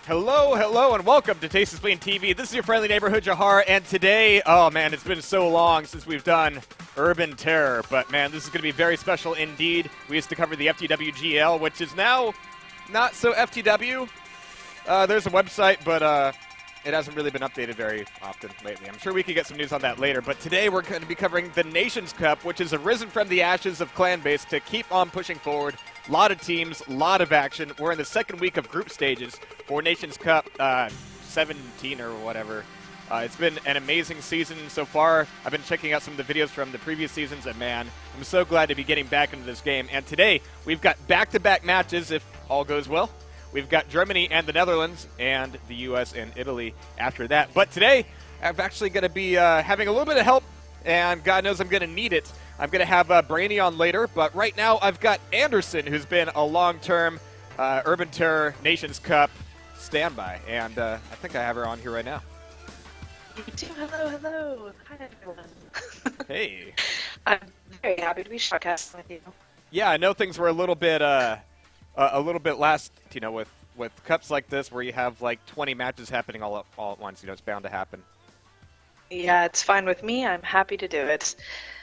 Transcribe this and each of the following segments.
Hello, hello, and welcome to Taste of Spain TV. This is your friendly neighborhood Jahar, and today, oh man, it's been so long since we've done Urban Terror, but man, this is going to be very special indeed. We used to cover the FTW GL, which is now not so FTW. There's a website, but it hasn't really been updated very often lately. I'm sure we could get some news on that later, but today we're going to be covering the Nations Cup, which has arisen from the ashes of clan base to keep on pushing forward. A lot of teams, a lot of action. We're in the second week of group stages for Nations Cup 17 or whatever. It's been an amazing season so far. I've been checking out some of the videos from the previous seasons, and man, I'm so glad to be getting back into this game. And today, we've got back-to-back matches if all goes well. We've got Germany and the Netherlands, and the U.S. and Italy after that. But today, I'm actually going to be having a little bit of help, and God knows I'm going to need it. I'm going to have Brainy on later, but right now I've got Anderson, who's been a long-term Urban Terror Nations Cup standby, and I think I have her on here right now. You do. Hello, hello. Hi, everyone. Hey. I'm very happy to be shotcasting with you. Yeah, I know things were a little bit last, with cups like this where you have like 20 matches happening all at once. It's bound to happen. Yeah, it's fine with me. I'm happy to do it.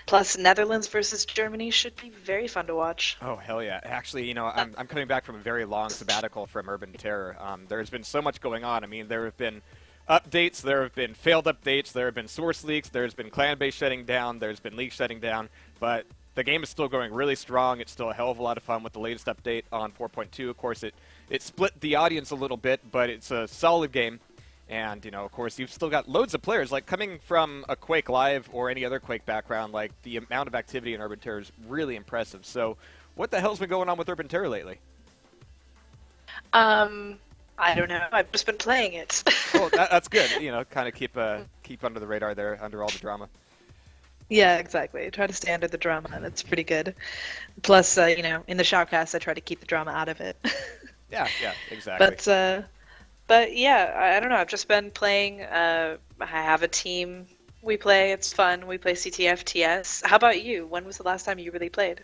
Plus, Netherlands versus Germany should be very fun to watch. Oh, hell yeah. Actually, I'm coming back from a very long sabbatical from Urban Terror. There's been so much going on. I mean, there have been updates, there have been failed updates, there have been source leaks, there's been clan base shutting down, there's been leaks shutting down, but the game is still going really strong. It's still a hell of a lot of fun with the latest update on 4.2. Of course, it split the audience a little bit, but it's a solid game. And, of course, you've still got loads of players. Like, coming from a Quake Live or any other Quake background, like, the amount of activity in Urban Terror is really impressive. So, what the hell's been going on with Urban Terror lately? I don't know. I've just been playing it. Well, that's good. Kind of keep under the radar there, under all the drama. Yeah, exactly. I try to stay under the drama, and it's pretty good. Plus, in the shoutcast, I try to keep the drama out of it. Yeah, exactly. But yeah, I don't know. I've just been playing. I have a team. We play. It's fun. We play CTF-TS. How about you? When was the last time you really played?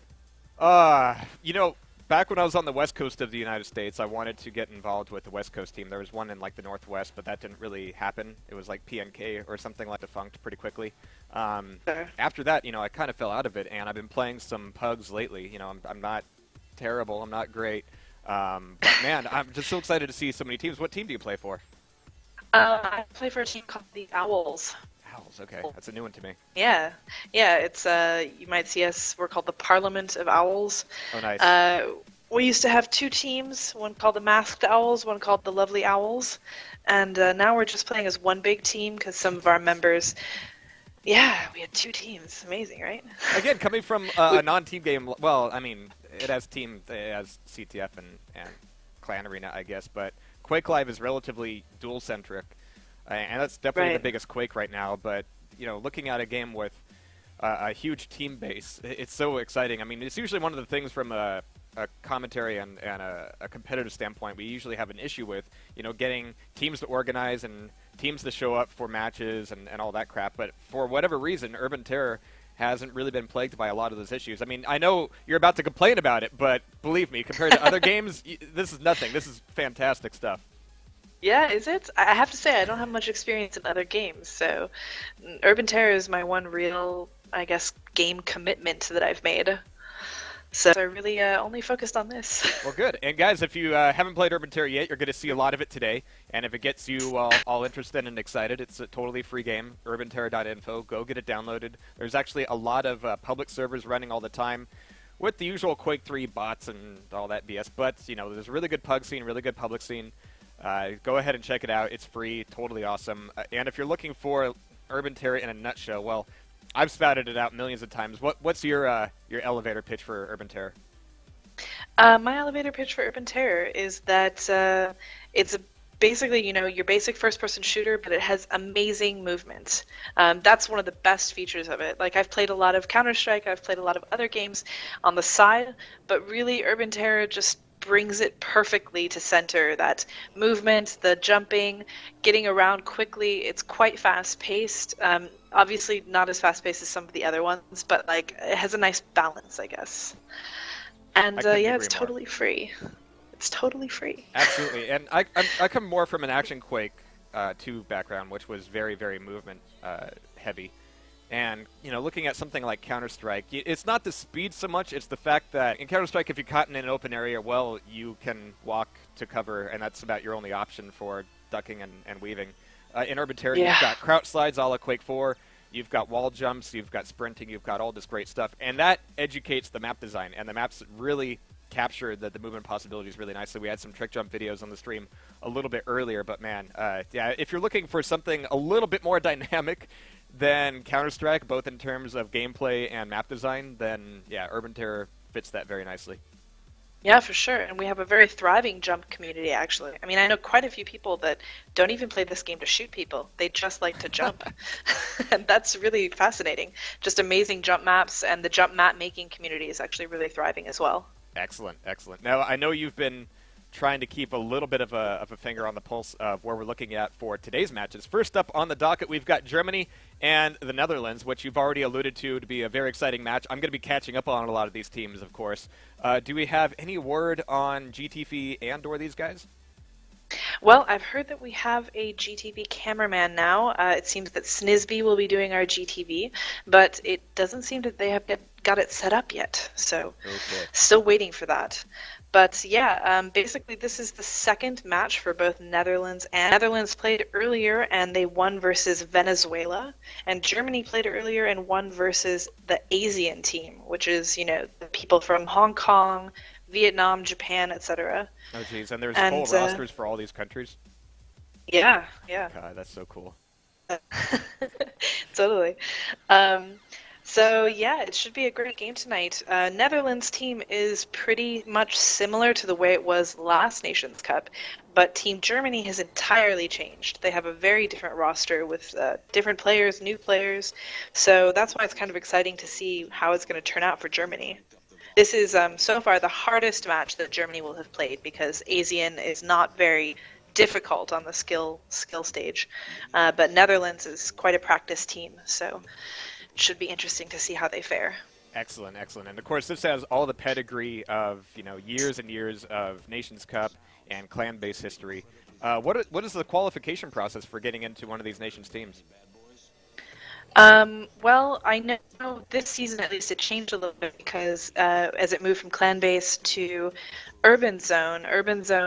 Back when I was on the west coast of the United States, I wanted to get involved with the west coast team. There was one in, like, the northwest, but that didn't really happen. It was, like, PNK or something like defunct pretty quickly. Sure. After that, I kind of fell out of it, and I've been playing some pugs lately. I'm not terrible. I'm not great. But, man, I'm just so excited to see so many teams. What team do you play for? I play for a team called the Owls. Owls, okay. That's a new one to me. Yeah. It's, you might see us, we're called the Parliament of Owls. Oh, nice. We used to have two teams, one called the Masked Owls, one called the Lovely Owls. And now we're just playing as one big team because some of our members... Yeah, we had two teams. Amazing, right? Again, coming from a non-team game, well, I mean, it has CTF and Clan Arena, I guess, but Quake Live is relatively dual-centric, and that's definitely the biggest Quake right now, but, looking at a game with a huge team base, it's so exciting. I mean, it's usually one of the things from a commentary and a competitive standpoint we usually have an issue with, getting teams to organize and teams to show up for matches and all that crap. But for whatever reason, Urban Terror hasn't really been plagued by a lot of those issues. I mean, I know you're about to complain about it, but believe me, compared to other games, this is nothing. This is fantastic stuff. Yeah, is it? I have to say, I don't have much experience in other games, so Urban Terror is my one real, I guess, game commitment that I've made. So I really only focused on this. Well, good. And guys, if you haven't played Urban Terror yet, you're going to see a lot of it today. And if it gets you all interested and excited, it's a totally free game, urbanterror.info. Go get it downloaded. There's actually a lot of public servers running all the time with the usual Quake 3 bots and all that BS. But, there's a really good pug scene, really good public scene. Go ahead and check it out. It's free, totally awesome. And if you're looking for Urban Terror in a nutshell, well, I've spouted it out millions of times. What's your elevator pitch for Urban Terror? My elevator pitch for Urban Terror is that it's basically, your basic first-person shooter, but it has amazing movement. That's one of the best features of it. Like, I've played a lot of Counter-Strike, I've played a lot of other games on the side, but really Urban Terror just brings it perfectly to center. That movement, the jumping, getting around quickly, it's quite fast-paced. Obviously not as fast-paced as some of the other ones, but like it has a nice balance, I guess. And yeah, it's totally free. It's totally free. Absolutely, and I come more from an Action Quake 2 background, which was very, very movement heavy. And, you know, looking at something like Counter-Strike, it's not the speed so much, it's the fact that in Counter-Strike, if you're caught in an open area, well, you can walk to cover, and that's about your only option for ducking and weaving. In Urban Terror, Yeah. you've got crouch slides a la Quake 4, you've got wall jumps, you've got sprinting, you've got all this great stuff, and that educates the map design, and the maps really capture the movement possibilities really nicely. We had some trick jump videos on the stream a little bit earlier, but man, yeah, if you're looking for something a little bit more dynamic than Counter-Strike, both in terms of gameplay and map design, then yeah, Urban Terror fits that very nicely. Yeah, for sure. And we have a very thriving jump community, actually. I mean, I know quite a few people that don't even play this game to shoot people. They just like to jump. And that's really fascinating. Just amazing jump maps, and the jump map making community is actually really thriving as well. Excellent, excellent. Now, I know you've been trying to keep a little bit of a finger on the pulse of where we're looking at for today's matches. First up on the docket, we've got Germany and the Netherlands, which you've already alluded to be a very exciting match. I'm going to be catching up on a lot of these teams, of course. Do we have any word on GTV and/or these guys? Well, I've heard that we have a GTV cameraman now. It seems that Snisby will be doing our GTV, but it doesn't seem that they have got it set up yet. So, okay. Still waiting for that. But yeah, basically this is the second match for both Netherlands. And Netherlands played earlier and they won versus Venezuela. And Germany played earlier and won versus the ASEAN team, which is, you know, the people from Hong Kong, Vietnam, Japan, etc. Oh, geez, and there's whole rosters for all these countries? Yeah, yeah. God, that's so cool. Totally. So yeah, it should be a great game tonight. Netherlands team is pretty much similar to the way it was last Nations Cup, but Team Germany has entirely changed. They have a very different roster with different players, new players, so that's why it's kind of exciting to see how it's going to turn out for Germany. This is so far the hardest match that Germany will have played because ASEAN is not very difficult on the skill stage, but Netherlands is quite a practice team, so should be interesting to see how they fare. Excellent, excellent. And of course, this has all the pedigree of, you know, years and years of Nations Cup and clan-based history. What is the qualification process for getting into one of these nations teams? Well, I know this season at least it changed a little bit because as it moved from clan-based to Urban Zone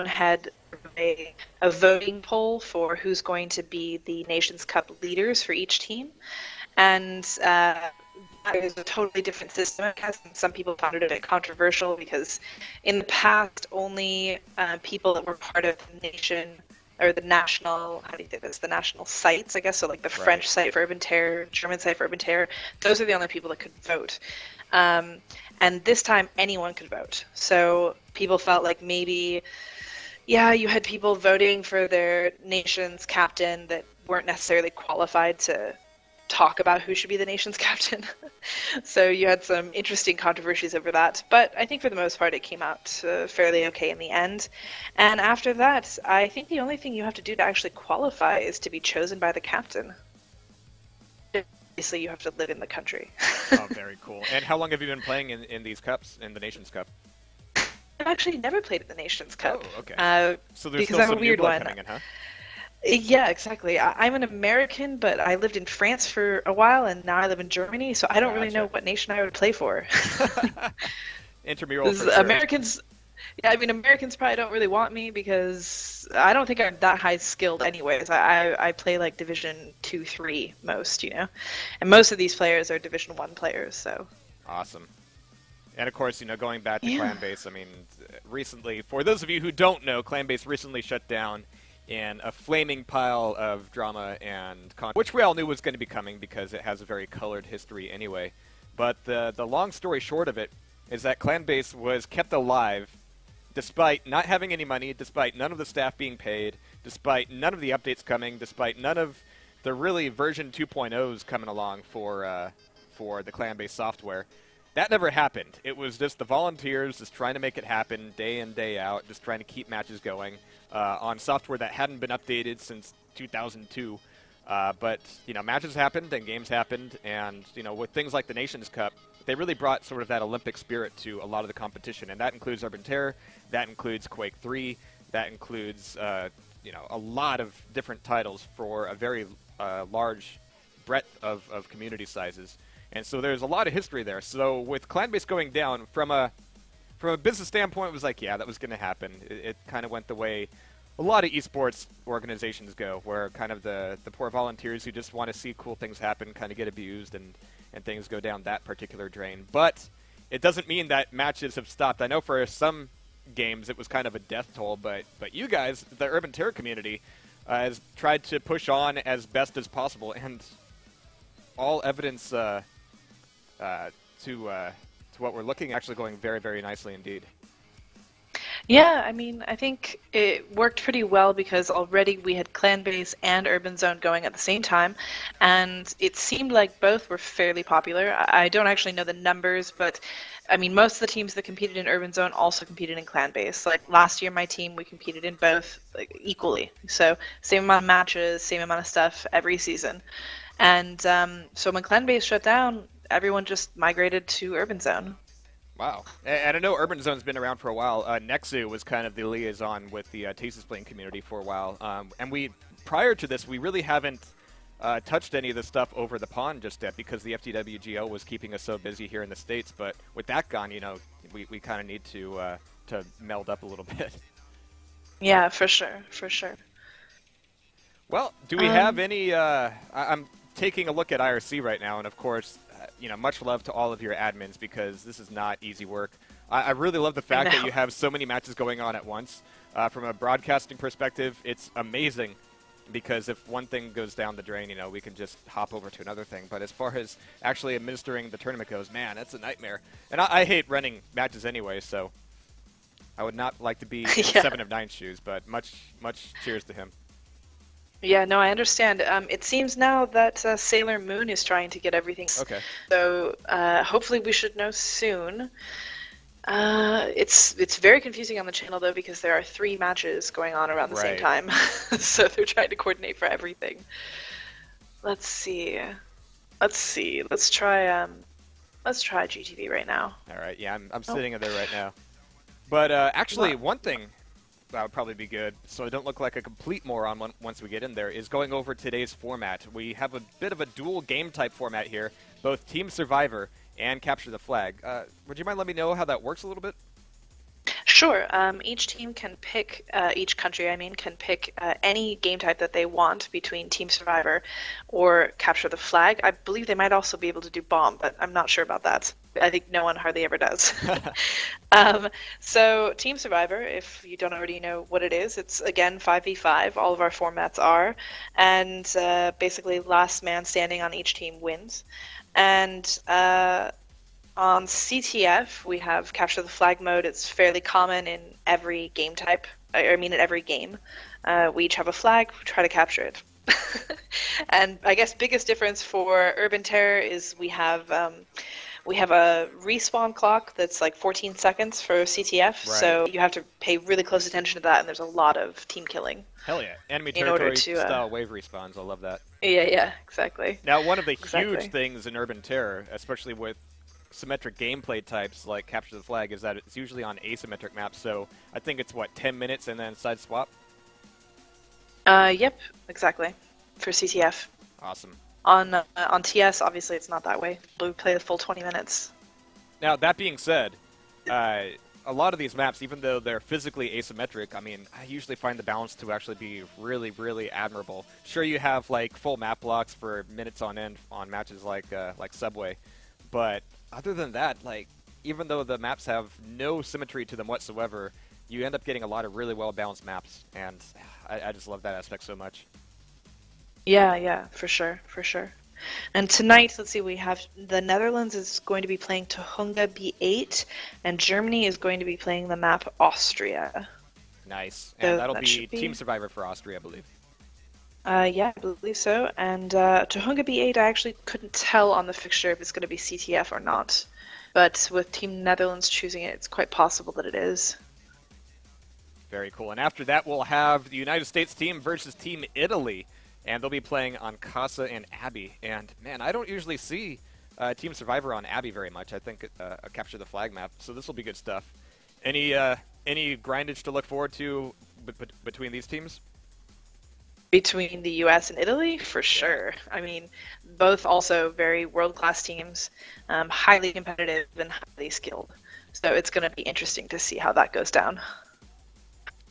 had a voting poll for who's going to be the Nations Cup leaders for each team. And that is a totally different system, I guess, and some people found it a bit controversial because in the past, only people that were part of the nation, or the national, how do you say this, the national sites, I guess, so like the French site for Urban Terror, German site for Urban Terror, those are the only people that could vote. And this time, anyone could vote. So people felt like maybe, yeah, you had people voting for their nation's captain that weren't necessarily qualified to talk about who should be the nation's captain. So you had some interesting controversies over that, but I think for the most part it came out fairly okay in the end. And after that, I think the only thing you have to do to actually qualify is to be chosen by the captain. Obviously you have to live in the country. Oh, very cool. And how long have you been playing in these cups, in the Nations Cup? I've actually never played at the Nations Cup. Oh, okay. So there's still I'm some a weird new blood one. coming in, huh? Yeah, exactly. I'm an American, but I lived in France for a while, and now I live in Germany, so I don't really know what nation I would play for. Intramural for sure. Americans, yeah, I mean, Americans probably don't really want me because I don't think I'm that high skilled anyways. I play like Division 2, 3 most, you know, and most of these players are Division 1 players, so. Awesome. And of course, you know, going back to Clan-Base, I mean, recently, for those of you who don't know, Clan-Base recently shut down in a flaming pile of drama and content, which we all knew was going to be coming because it has a very colored history anyway. But the long story short of it is that Clan-Base was kept alive despite not having any money, despite none of the staff being paid, despite none of the updates coming, despite none of the really version 2.0s coming along for the Clan-Base software. That never happened. It was just the volunteers just trying to make it happen day in, day out, just trying to keep matches going on software that hadn't been updated since 2002. But, you know, matches happened and games happened, and, you know, with things like the Nations Cup, they really brought sort of that Olympic spirit to a lot of the competition, and that includes Urban Terror, that includes Quake 3, that includes a lot of different titles for a very large breadth of community sizes. And so there's a lot of history there. So with clan base going down, from a business standpoint, it was like, yeah, that was going to happen. It kind of went the way a lot of esports organizations go, where kind of the poor volunteers who just want to see cool things happen kind of get abused and things go down that particular drain. But it doesn't mean that matches have stopped. I know for some games it was kind of a death toll, but you guys, the Urban Terror community, has tried to push on as best as possible, and all evidence to what we're looking actually going very, very nicely indeed. Yeah, I mean, I think it worked pretty well because already we had Clan Base and Urban Zone going at the same time, and it seemed like both were fairly popular. I don't actually know the numbers, but I mean, most of the teams that competed in Urban Zone also competed in Clan Base. Like last year, my team, we competed in both equally. So same amount of matches, same amount of stuff every season. And so when Clan Base shut down, everyone just migrated to Urban Zone. Wow. And I know Urban Zone's been around for a while. Nexu was kind of the liaison with the Tastes Playing community for a while. And prior to this, we really haven't touched any of the stuff over the pond just yet because the FTWGO was keeping us so busy here in the States. But with that gone, we kind of need to meld up a little bit. Yeah, for sure, for sure. Well, do we have any... I'm taking a look at IRC right now, and of course... much love to all of your admins because this is not easy work. I really love the fact that you have so many matches going on at once. From a broadcasting perspective, it's amazing because if one thing goes down the drain, we can just hop over to another thing. But as far as actually administering the tournament goes, man, that's a nightmare. And I hate running matches anyway, so I would not like to be in 7 of 9's shoes, but much cheers to him. Yeah, no, I understand. It seems now that Sailor Moon is trying to get everything. Okay. So hopefully we should know soon. It's very confusing on the channel though because there are 3 matches going on around the same time, so they're trying to coordinate for everything. Let's see. Let's try GTV right now. All right. Yeah, I'm sitting in there right now. But actually, one thing that would probably be good, so I don't look like a complete moron once we get in there, is going over today's format. We have a bit of a dual game type format here, both Team Survivor and Capture the Flag. Would you mind letting me know how that works a little bit? Sure. Each team can pick, each country, can pick any game type that they want between Team Survivor or Capture the Flag. I believe they might also be able to do Bomb, but I'm not sure about that. I think no one hardly ever does. So Team Survivor, if you don't already know what it is, it's again 5v5. All of our formats are. And basically last man standing on each team wins. And on CTF, we have Capture the Flag mode. It's fairly common in every game type. In every game. We each have a flag. We try to capture it. And I guess biggest difference for Urban Terror is we have a respawn clock that's like 14 seconds for CTF. Right. So you have to pay really close attention to that, and there's a lot of team killing. Hell yeah. Enemy territory style wave respawns. I love that. Yeah, exactly. Now, one of the huge things in Urban Terror, especially with symmetric gameplay types like Capture the Flag, is that it's usually on asymmetric maps, so I think it's, 10 minutes and then side swap? Yep, exactly, for CTF. Awesome. On TS, obviously it's not that way. We play the full 20 minutes. Now, that being said, a lot of these maps, even though they're physically asymmetric, I usually find the balance to actually be really, really admirable. Sure, you have, full map blocks for minutes on end on matches like Subway, but other than that, even though the maps have no symmetry to them whatsoever, you end up getting a lot of really well-balanced maps, and I just love that aspect so much. Yeah, for sure. And tonight, let's see, we have the Netherlands is going to be playing Tohunga B8, and Germany is going to be playing the map Austria. Nice. And that'll be Team Survivor for Austria, I believe. Yeah, I believe so. And Tohunga B8, I actually couldn't tell on the fixture if it's going to be CTF or not. But with Team Netherlands choosing it, it's quite possible that it is. Very cool. And after that, we'll have the United States team versus Team Italy. And they'll be playing on Casa and Abby. And, man, I don't usually see Team Survivor on Abby very much. I think capture the flag map, so this will be good stuff. Any grindage to look forward to between these teams? Between the U.S. and Italy, for sure. I mean, both also very world-class teams, highly competitive and highly skilled. So it's going to be interesting to see how that goes down.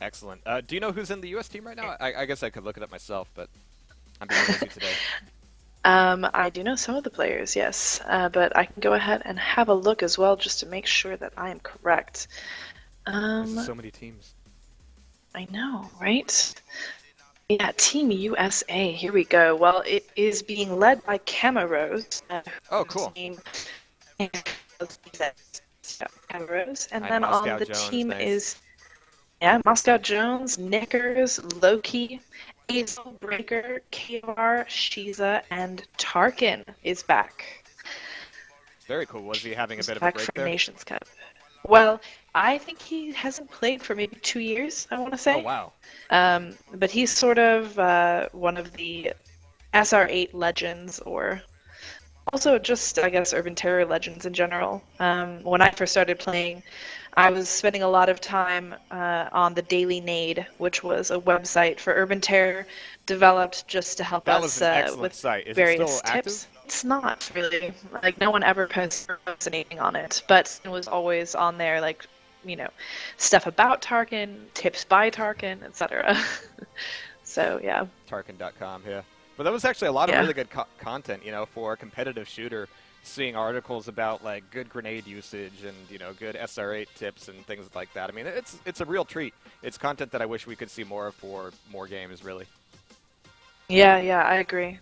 Excellent. Do you know who's in the U.S. team right now? I guess I could look it up myself, but I'm being busy today. I do know some of the players, yes, but I can go ahead and have a look as well just to make sure that I am correct. There's so many teams. I know, right? Yeah, Team USA. Here we go. Well, it is being led by Camarose. Oh, cool. Camarose, and Hi, then Moscow on the Jones, team nice. is Moscow Jones, Knickers, Loki, Hazel, Breaker, KR, Shiza, and Tarkin is back. Very cool. Was he having a bit of a Back break for there? Nations Cup. Well, I think he hasn't played for maybe 2 years, I want to say. Oh, wow. But he's sort of one of the SR8 legends, or also just, I guess, Urban Terror legends in general. When I first started playing, I was spending a lot of time on the Daily Nade, which was a website for Urban Terror developed just to help That us was an excellent with site. Is it various still active? tips. It's not really. Like, no one ever posts anything on it, but it was always on there, like, you know, stuff about Tarkin, tips by Tarkin, etc. So, yeah. Tarkin.com, yeah. But that was actually a lot of Yeah. really good content, you know, for a competitive shooter. Seeing articles about like good grenade usage and, you know, good SR8 tips and things like that. I mean, it's a real treat. It's content that I wish we could see more of for more games, really. Yeah, I agree.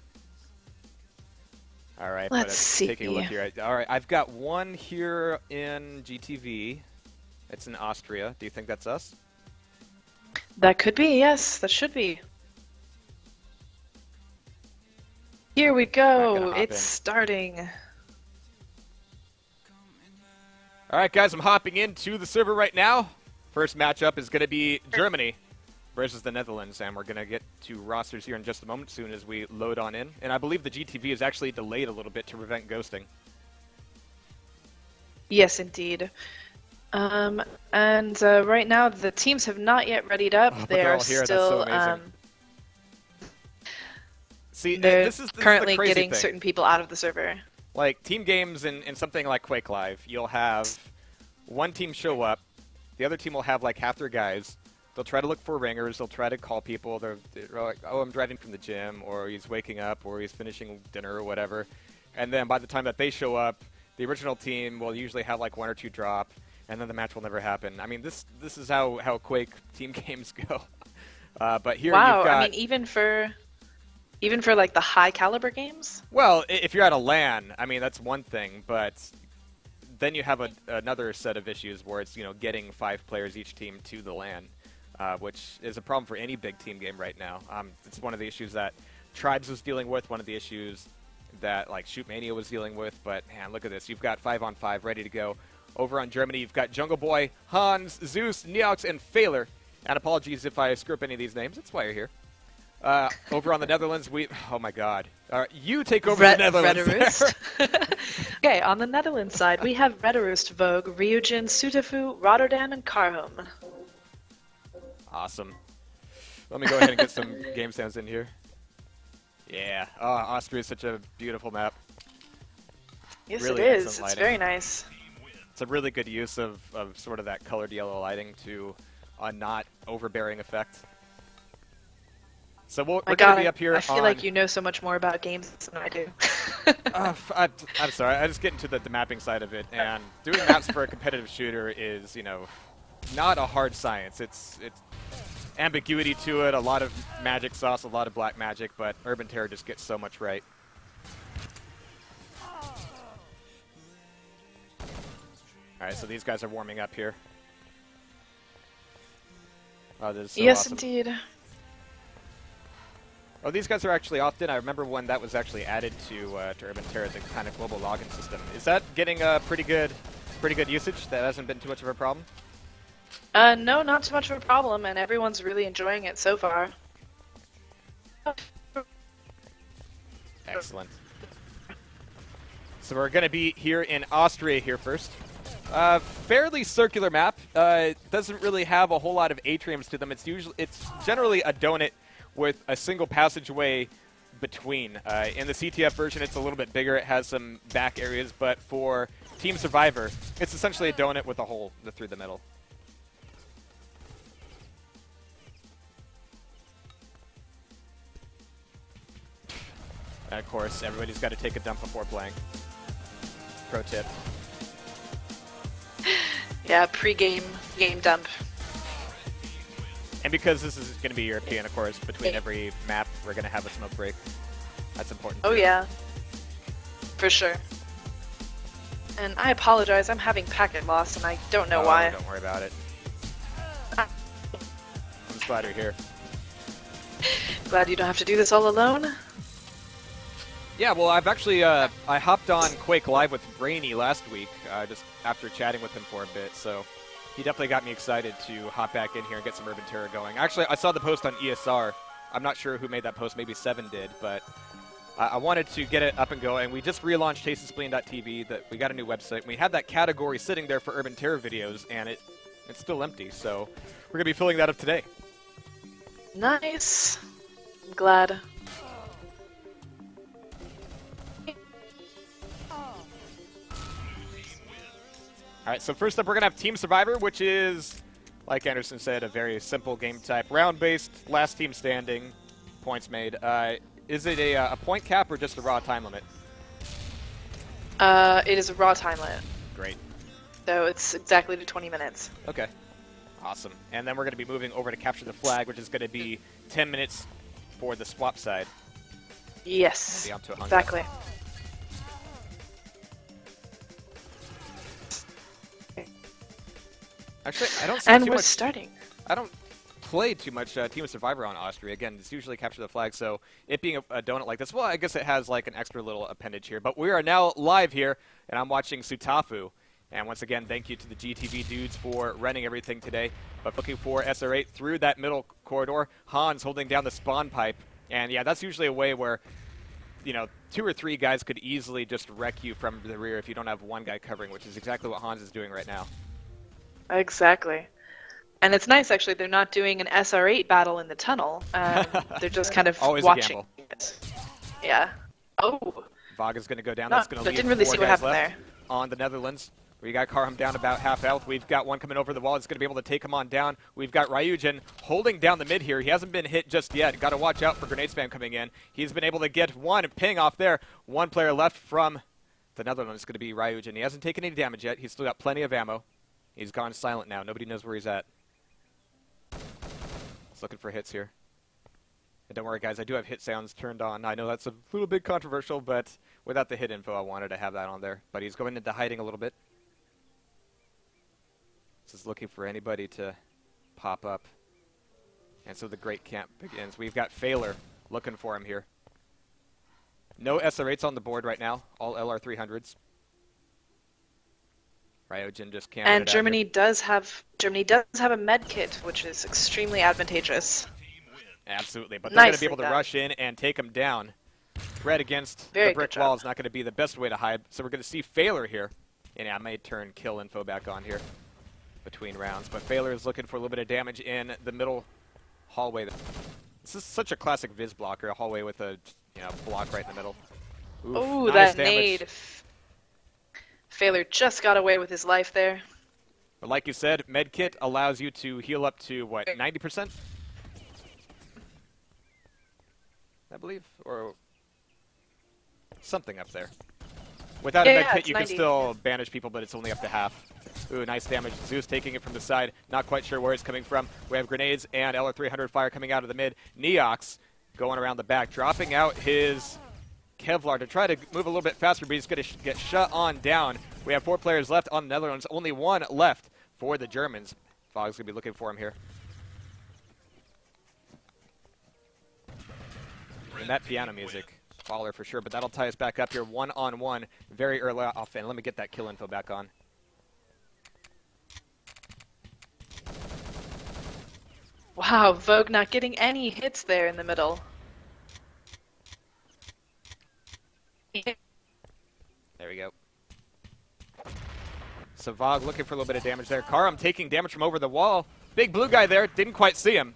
All right, Let's see. Taking a look here. All right, I've got one here in GTV. It's in Austria. Do you think that's us? That could be, yes, that should be. Here we go. It's starting. All right, guys, I'm hopping into the server right now. First matchup is going to be Germany versus the Netherlands, and we're going to get to rosters here in just a moment, soon as we load on in. And I believe the GTV is actually delayed a little bit to prevent ghosting. Yes, indeed. And right now, the teams have not yet readied up. Oh, They are all here. still. That's so amazing. See, they're this is currently the crazy getting thing. certain people out of the server. Like, team games in something like Quake Live, you'll have one team show up, the other team will have like half their guys. They'll try to look for ringers, they'll try to call people, they're like, oh, I'm driving from the gym, or he's waking up, or he's finishing dinner, or whatever. And then by the time that they show up, the original team will usually have like 1 or 2 drop, and then the match will never happen. I mean, this is how Quake team games go. But here you've got... I mean, even for like the high caliber games? Well, if you're at a LAN, I mean, that's one thing, but then you have another set of issues where it's, you know, getting 5 players each team to the LAN, which is a problem for any big team game right now. It's one of the issues that Tribes was dealing with, one of the issues that, like, Shoot Mania was dealing with, but, man, look at this. You've got 5-on-5 ready to go. Over on Germany, you've got Jungle Boy, Hans, Zeus, Neox, and Failer. And apologies if I screw up any of these names. That's why you're here. Over on the Netherlands, oh my God. You take over the Netherlands. Okay, on the Netherlands side, we have Redaroost, Vogue, Ryujin, Sutafu, Rotterdam, and Karhom. Awesome. Let me go ahead and get some game sounds in here. Yeah. Oh, Austria is such a beautiful map. Yes, really it is. It's lighting. Very nice. It's a really good use of sort of that colored yellow lighting to a not overbearing effect. So we're going to be up here. I feel like you know so much more about games than I do. I'm sorry. I just get into the mapping side of it, and doing maps for a competitive shooter is, you know, not a hard science. It's ambiguity to it, a lot of magic sauce, a lot of black magic, but Urban Terror just gets so much right. All right, so these guys are warming up here. Oh, this is so yes, awesome. Indeed. Oh, these guys are actually often. I remember when that was actually added to Urban Terror, the kind of global login system. Is that getting pretty good usage? That hasn't been too much of a problem? No, not too much of a problem, and everyone's really enjoying it so far. Excellent. So we're going to be here in Austria here first. Fairly circular map. Doesn't really have a whole lot of atriums to them. It's generally a donut with a single passageway between. In the CTF version, it's a little bit bigger. It has some back areas, but for Team Survivor, it's essentially a donut with a hole through the middle. And of course, everybody's got to take a dump before playing. Pro tip. Yeah, pre-game game dump. And because this is going to be European, of course, between every map, we're going to have a smoke break. That's important. Oh, yeah. For sure. And I apologize, I'm having packet loss, and I don't know why. Don't worry about it. I'm just glad you're here. Glad you don't have to do this all alone. Yeah, well, I've actually, I hopped on Quake Live with Brainy last week, just after chatting with him for a bit, so he definitely got me excited to hop back in here and get some Urban Terror going. Actually, I saw the post on ESR. I'm not sure who made that post, maybe Seven did, but I wanted to get it up and going. We just relaunched TastedSpleen.tv, that we got a new website. We had that category sitting there for Urban Terror videos, and it's still empty, so we're going to be filling that up today. Nice. I'm glad. Alright, so first up we're going to have Team Survivor, which is, like Anderson said, a very simple game type. Round-based, last team standing, points made. Is it a point cap or just a raw time limit? It is a raw time limit. Great. So it's exactly to 20 minutes. Okay. Awesome. And then we're going to be moving over to capture the flag, which is going to be 10 minutes for the swap side. Yes, exactly. Actually, I don't see and too we're much. Starting. I don't play too much Team Survivor on Austria. Again, it's usually capture the flag, so it being a donut like this, well, I guess it has like an extra little appendage here. But we are now live here, and I'm watching Sutafu. And once again, thank you to the GTV dudes for running everything today. But looking for SR8 through that middle corridor. Hans holding down the spawn pipe. And yeah, that's usually a way where, you know, 2 or 3 guys could easily just wreck you from the rear if you don't have one guy covering, which is exactly what Hans is doing right now. Exactly. And it's nice, actually, they're not doing an SR8 battle in the tunnel. They're just kind of always watching a gamble. it. Yeah. Oh. Vaga's going to go down. No, That's going to leave didn't really 4 see what guys happened left there. On the Netherlands. We got Karham down about half health. We've got one coming over the wall. It's going to be able to take him on down. We've got Ryujin holding down the mid here. He hasn't been hit just yet. Got to watch out for grenade spam coming in. He's been able to get one ping off there. One player left from the Netherlands is going to be Ryujin. He hasn't taken any damage yet. He's still got plenty of ammo. He's gone silent now. Nobody knows where he's at. He's looking for hits here. And don't worry, guys. I do have hit sounds turned on. I know that's a little bit controversial, but without the hit info, I wanted to have that on there. But he's going into hiding a little bit. Just looking for anybody to pop up. And so the great camp begins. We've got Failer looking for him here. No SR8s on the board right now. All LR300s. Ryujin just camping. And Germany does have a med kit, which is extremely advantageous. Absolutely, but they're going to be able to rush in and take him down. Red against the brick wall is not going to be the best way to hide, so we're going to see Failer here. And yeah, I may turn kill info back on here between rounds, but Failer is looking for a little bit of damage in the middle hallway. This is such a classic Viz blocker, a hallway with a block right in the middle. Ooh, nice that damage. nade. Failer just got away with his life there. But like you said, medkit allows you to heal up to, what, 90%? I believe, or something up there. Without a medkit, you can still banish people, but it's only up to half. Ooh, nice damage. Zeus taking it from the side. Not quite sure where it's coming from. We have grenades and LR300 fire coming out of the mid. Neox going around the back, dropping out his Kevlar to try to move a little bit faster, but he's going to get shut on down. We have 4 players left on the Netherlands. Only 1 left for the Germans. Fog's going to be looking for him here. And that piano music, baller for sure, but that'll tie us back up here 1-on-1 very early off. And let me get that kill info back on. Wow, Vogue not getting any hits there in the middle. There we go. So Vog looking for a little bit of damage there. Karam taking damage from over the wall. Big blue guy there, didn't quite see him.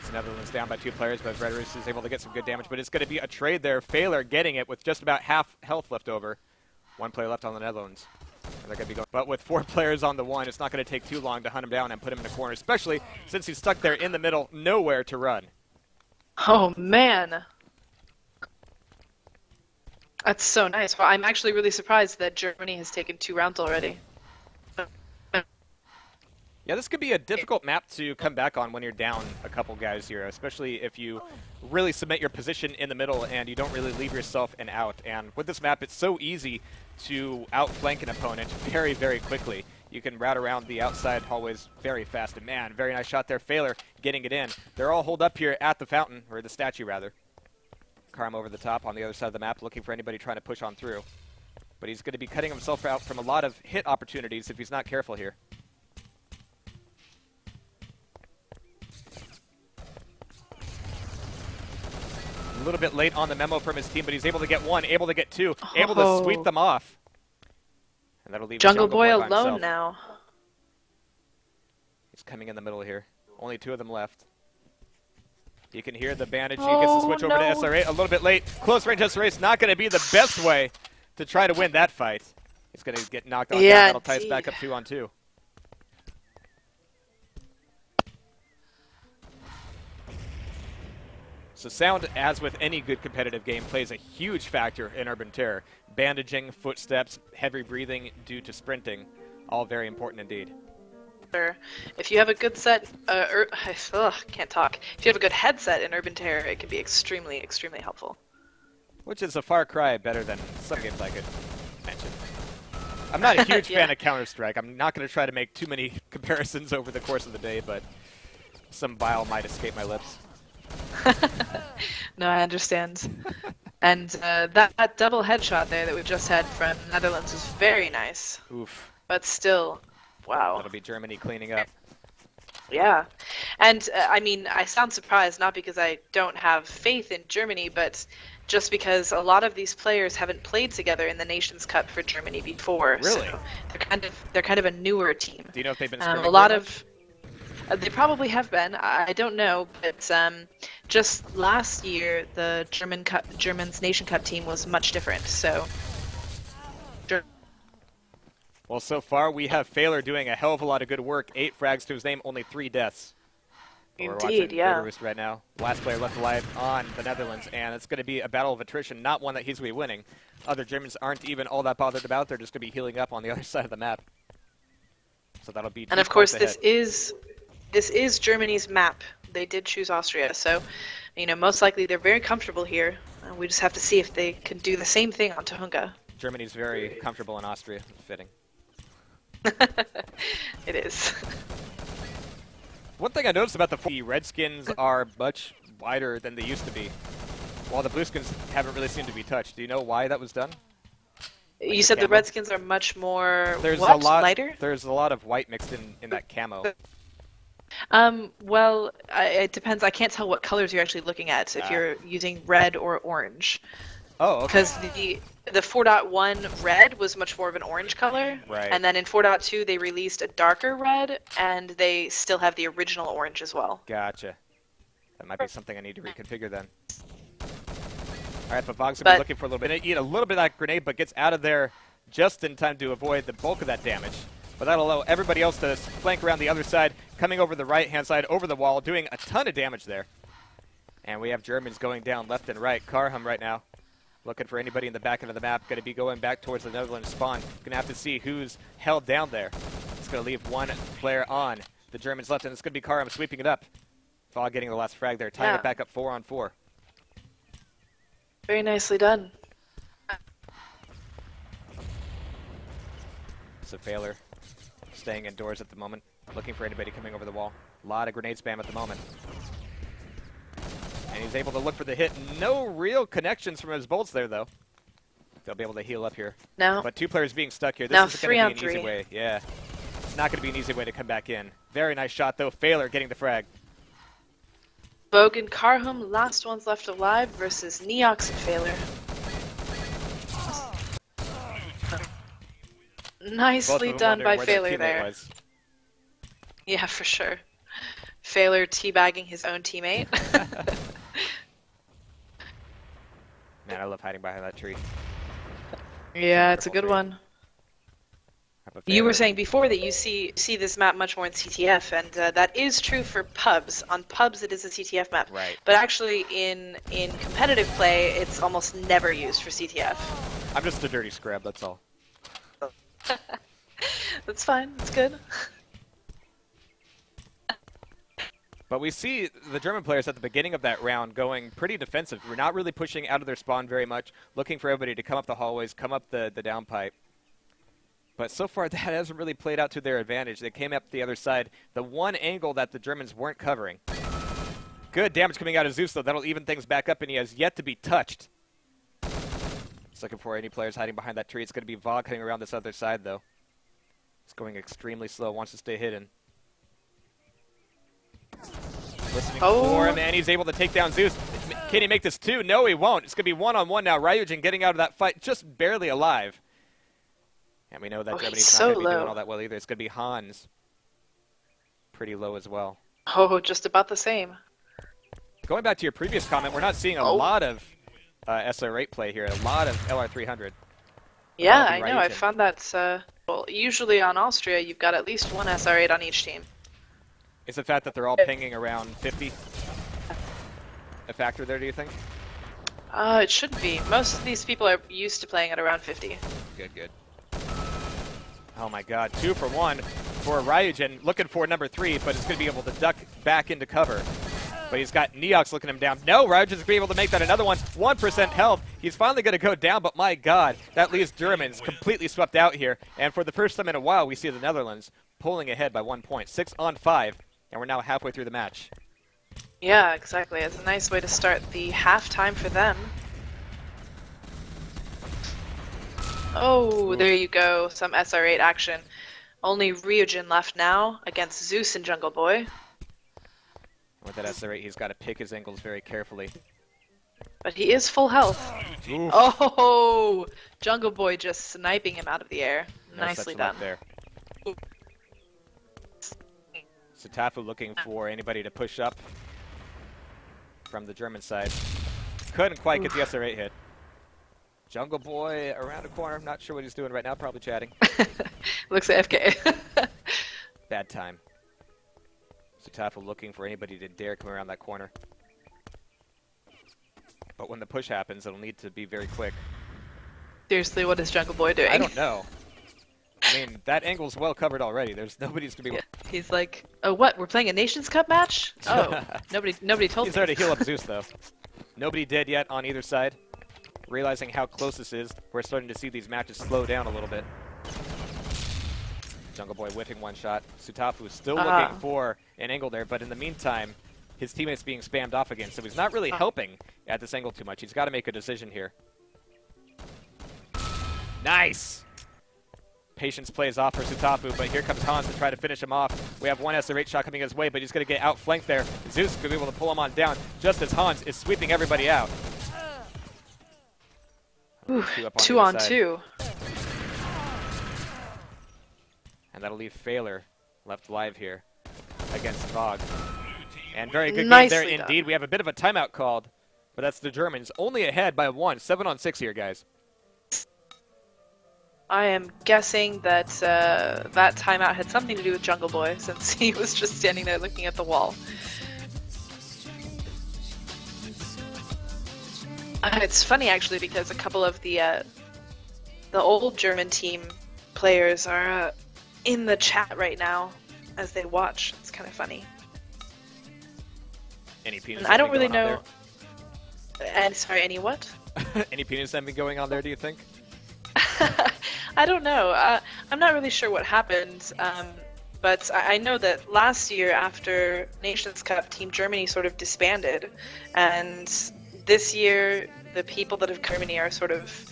So Netherlands down by 2 players, but Redrus is able to get some good damage, but it's going to be a trade there. Failure getting it with just about half health left over. 1 player left on the Netherlands. And they're going to be going. But with 4 players on the 1, it's not going to take too long to hunt him down and put him in a corner, especially since he's stuck there in the middle, nowhere to run. Oh, man. That's so nice. Well, I'm actually really surprised that Germany has taken 2 rounds already. Yeah, this could be a difficult map to come back on when you're down a couple guys here, especially if you really submit your position in the middle and you don't really leave yourself an out. And with this map, it's so easy to outflank an opponent very, very quickly. You can route around the outside hallways very fast. And man, very nice shot there. Failure getting it in. They're all holed up here at the fountain, or the statue rather. Karam over the top on the other side of the map, looking for anybody trying to push on through. But he's going to be cutting himself out from a lot of hit opportunities if he's not careful here. A little bit late on the memo from his team, but he's able to get 1, able to get 2, able to sweep them off. And that'll leave Jungle Boy by alone himself. now. He's coming in the middle here. Only 2 of them left. You can hear the bandage. He gets to switch over to SR8 a little bit late. Close range SR8 is not going to be the best way to try to win that fight. He's going to get knocked on down. That'll tie us back up 2-on-2. So sound, as with any good competitive game, plays a huge factor in Urban Terror. Bandaging, footsteps, heavy breathing due to sprinting, all very important indeed. If you have a good set, can't talk. If you have a good headset in Urban Terror, it can be extremely, extremely helpful. Which is a far cry better than some games I could mention. I'm not a huge fan of Counter-Strike. I'm not going to try to make too many comparisons over the course of the day, but some bile might escape my lips. No, I understand. And that double headshot there that we've just had from Netherlands is very nice. Oof. But still, wow. That'll be Germany cleaning up. Yeah. And, I mean, I sound surprised, not because I don't have faith in Germany, but just because a lot of these players haven't played together in the Nations Cup for Germany before. Really? So they're kind of a newer team. Do you know if they've been a lot of they probably have been. I don't know, but just last year the Germans Nation Cup team was much different. So. Well, so far we have Failure doing a hell of a lot of good work. 8 frags to his name, only 3 deaths. Indeed, yeah. Right now, last player left alive on the Netherlands, and it's going to be a battle of attrition, not one that he's going to be winning. Other Germans aren't even all that bothered about. They're just going to be healing up on the other side of the map. So that'll be. And of course, this is Germany's map. They did choose Austria, so most likely they're very comfortable here. We just have to see if they can do the same thing on Tahunga. Germany's very comfortable in Austria. Fitting. It is. One thing I noticed about the Redskins are much wider than they used to be, while the Blueskins haven't really seemed to be touched. Do you know why that was done? You said the Redskins are much more lighter? There's a lot of white mixed in that camo. Well, it depends. I can't tell what colors you're actually looking at, if you're using red or orange. Oh, okay. Because the 4.1 red was much more of an orange color. Right. And then in 4.2 they released a darker red, and they still have the original orange as well. Gotcha. That might be something I need to reconfigure then. All right, but Vog's going to be looking for a little bit. Eat a little bit of that grenade, but gets out of there just in time to avoid the bulk of that damage. But that'll allow everybody else to flank around the other side, coming over the right-hand side, over the wall, doing a ton of damage there. And we have Germans going down left and right. Karham right now, looking for anybody in the back end of the map. Going to be going back towards the Netherlands spawn. Going to have to see who's held down there. It's going to leave 1 player on the Germans left, and it's going to be Karham sweeping it up. Fog getting the last frag there, tying it back up 4-on-4. Very nicely done. So Failure staying indoors at the moment, looking for anybody coming over the wall. A lot of grenade spam at the moment. And he's able to look for the hit. No real connections from his bolts there, though. They'll be able to heal up here. No. But 2 players being stuck here. This isn't going to be an easy way. Yeah. It's not going to be an easy way to come back in. Very nice shot, though. Failure getting the frag. Bogan Karham, last ones left alive versus Neox and Failure. Nicely done by Failure their there. was. Yeah, for sure. Failure teabagging his own teammate. Man, I love hiding behind that tree. Yeah, it's a good one. You were Failure. saying before that you see this map much more in CTF, and that is true for pubs. On pubs, it is a CTF map. Right. But actually, in competitive play, it's almost never used for CTF. I'm just a dirty scrub, that's all. That's fine. That's good. But we see the German players at the beginning of that round going pretty defensive. We're not really pushing out of their spawn very much, looking for everybody to come up the hallways, come up the downpipe. But so far, that hasn't really played out to their advantage. They came up the other side. The one angle that the Germans weren't covering. Good damage coming out of Zeus, though. That'll even things back up, and he has yet to be touched. Just looking for any players hiding behind that tree. It's going to be Vog coming around this other side, though. It's going extremely slow, wants to stay hidden. Listening for him, and he's able to take down Zeus. Can he make this two? No, he won't. It's going to be one-on-one now. Ryujin getting out of that fight, just barely alive. And we know that Germany's not going to be doing all that well either. It's going to be Hans. Pretty low as well. Oh, just about the same. Going back to your previous comment, we're not seeing a lot of SR8 play here. A lot of LR300. Yeah, I know. I found that well, usually on Austria, you've got at least one SR8 on each team. Is the fact that they're all pinging around 50 a factor there, do you think? It should be. Most of these people are used to playing at around 50. Good, good. Oh my god, 2 for 1 for Ryujin, looking for number 3, but he's going to be able to duck back into cover. But he's got Neox looking him down. No, Ryujin's going to be able to make that another one. 1% health. He's finally going to go down, but my god, that leaves Germans completely swept out here. And for the first time in a while, we see the Netherlands pulling ahead by 1 point. 6 on 5, and we're now halfway through the match. Yeah, exactly. It's a nice way to start the halftime for them. Oh, there you go. Some SR8 action. Only Ryujin left now against Zeus and Jungle Boy. With that SR8, he's got to pick his angles very carefully. But he is full health. Oof. Oh, Jungle Boy just sniping him out of the air. Nicely done. There. Satafu looking for anybody to push up from the German side. Couldn't quite get the SR8 hit. Jungle Boy around a corner. I'm not sure what he's doing right now. Probably chatting. Looks AFK. Bad time. Satafu looking for anybody to dare come around that corner. But when the push happens, it'll need to be very quick. Seriously, what is Jungle Boy doing? I don't know. I mean, that angle's well covered already. There's nobody's gonna be. Yeah. He's like, oh, what? We're playing a Nations Cup match? Oh, nobody told me. He's there to heal up Zeus, though. Nobody dead yet on either side. Realizing how close this is, we're starting to see these matches slow down a little bit. Jungle Boy whiffing one shot. Satafu is still looking for an angle there, but in the meantime, his teammate's being spammed off again, so he's not really helping at this angle too much. He's got to make a decision here. Nice! Patience plays off for Satafu, but here comes Hans to try to finish him off. We have one SR8 shot coming his way, but he's going to get outflanked there. Zeus is going to be able to pull him on down just as Hans is sweeping everybody out. Ooh, 2 on 2. And that'll leave Failure left live here against Vog. And very good game there indeed. We have a bit of a timeout called, but that's the Germans only ahead by 1. 7 on 6 here, guys. I am guessing that that timeout had something to do with Jungle Boy, since he was just standing there looking at the wall. It's funny actually because a couple of the old German team players are in the chat right now as they watch. It's kind of funny. Any penis? I don't really know. And sorry, any what? Any penis envy going on there? Do you think? I don't know. I'm not really sure what happened. But I know that last year after Nations Cup, Team Germany sort of disbanded, and this year the people that have Germany are sort of,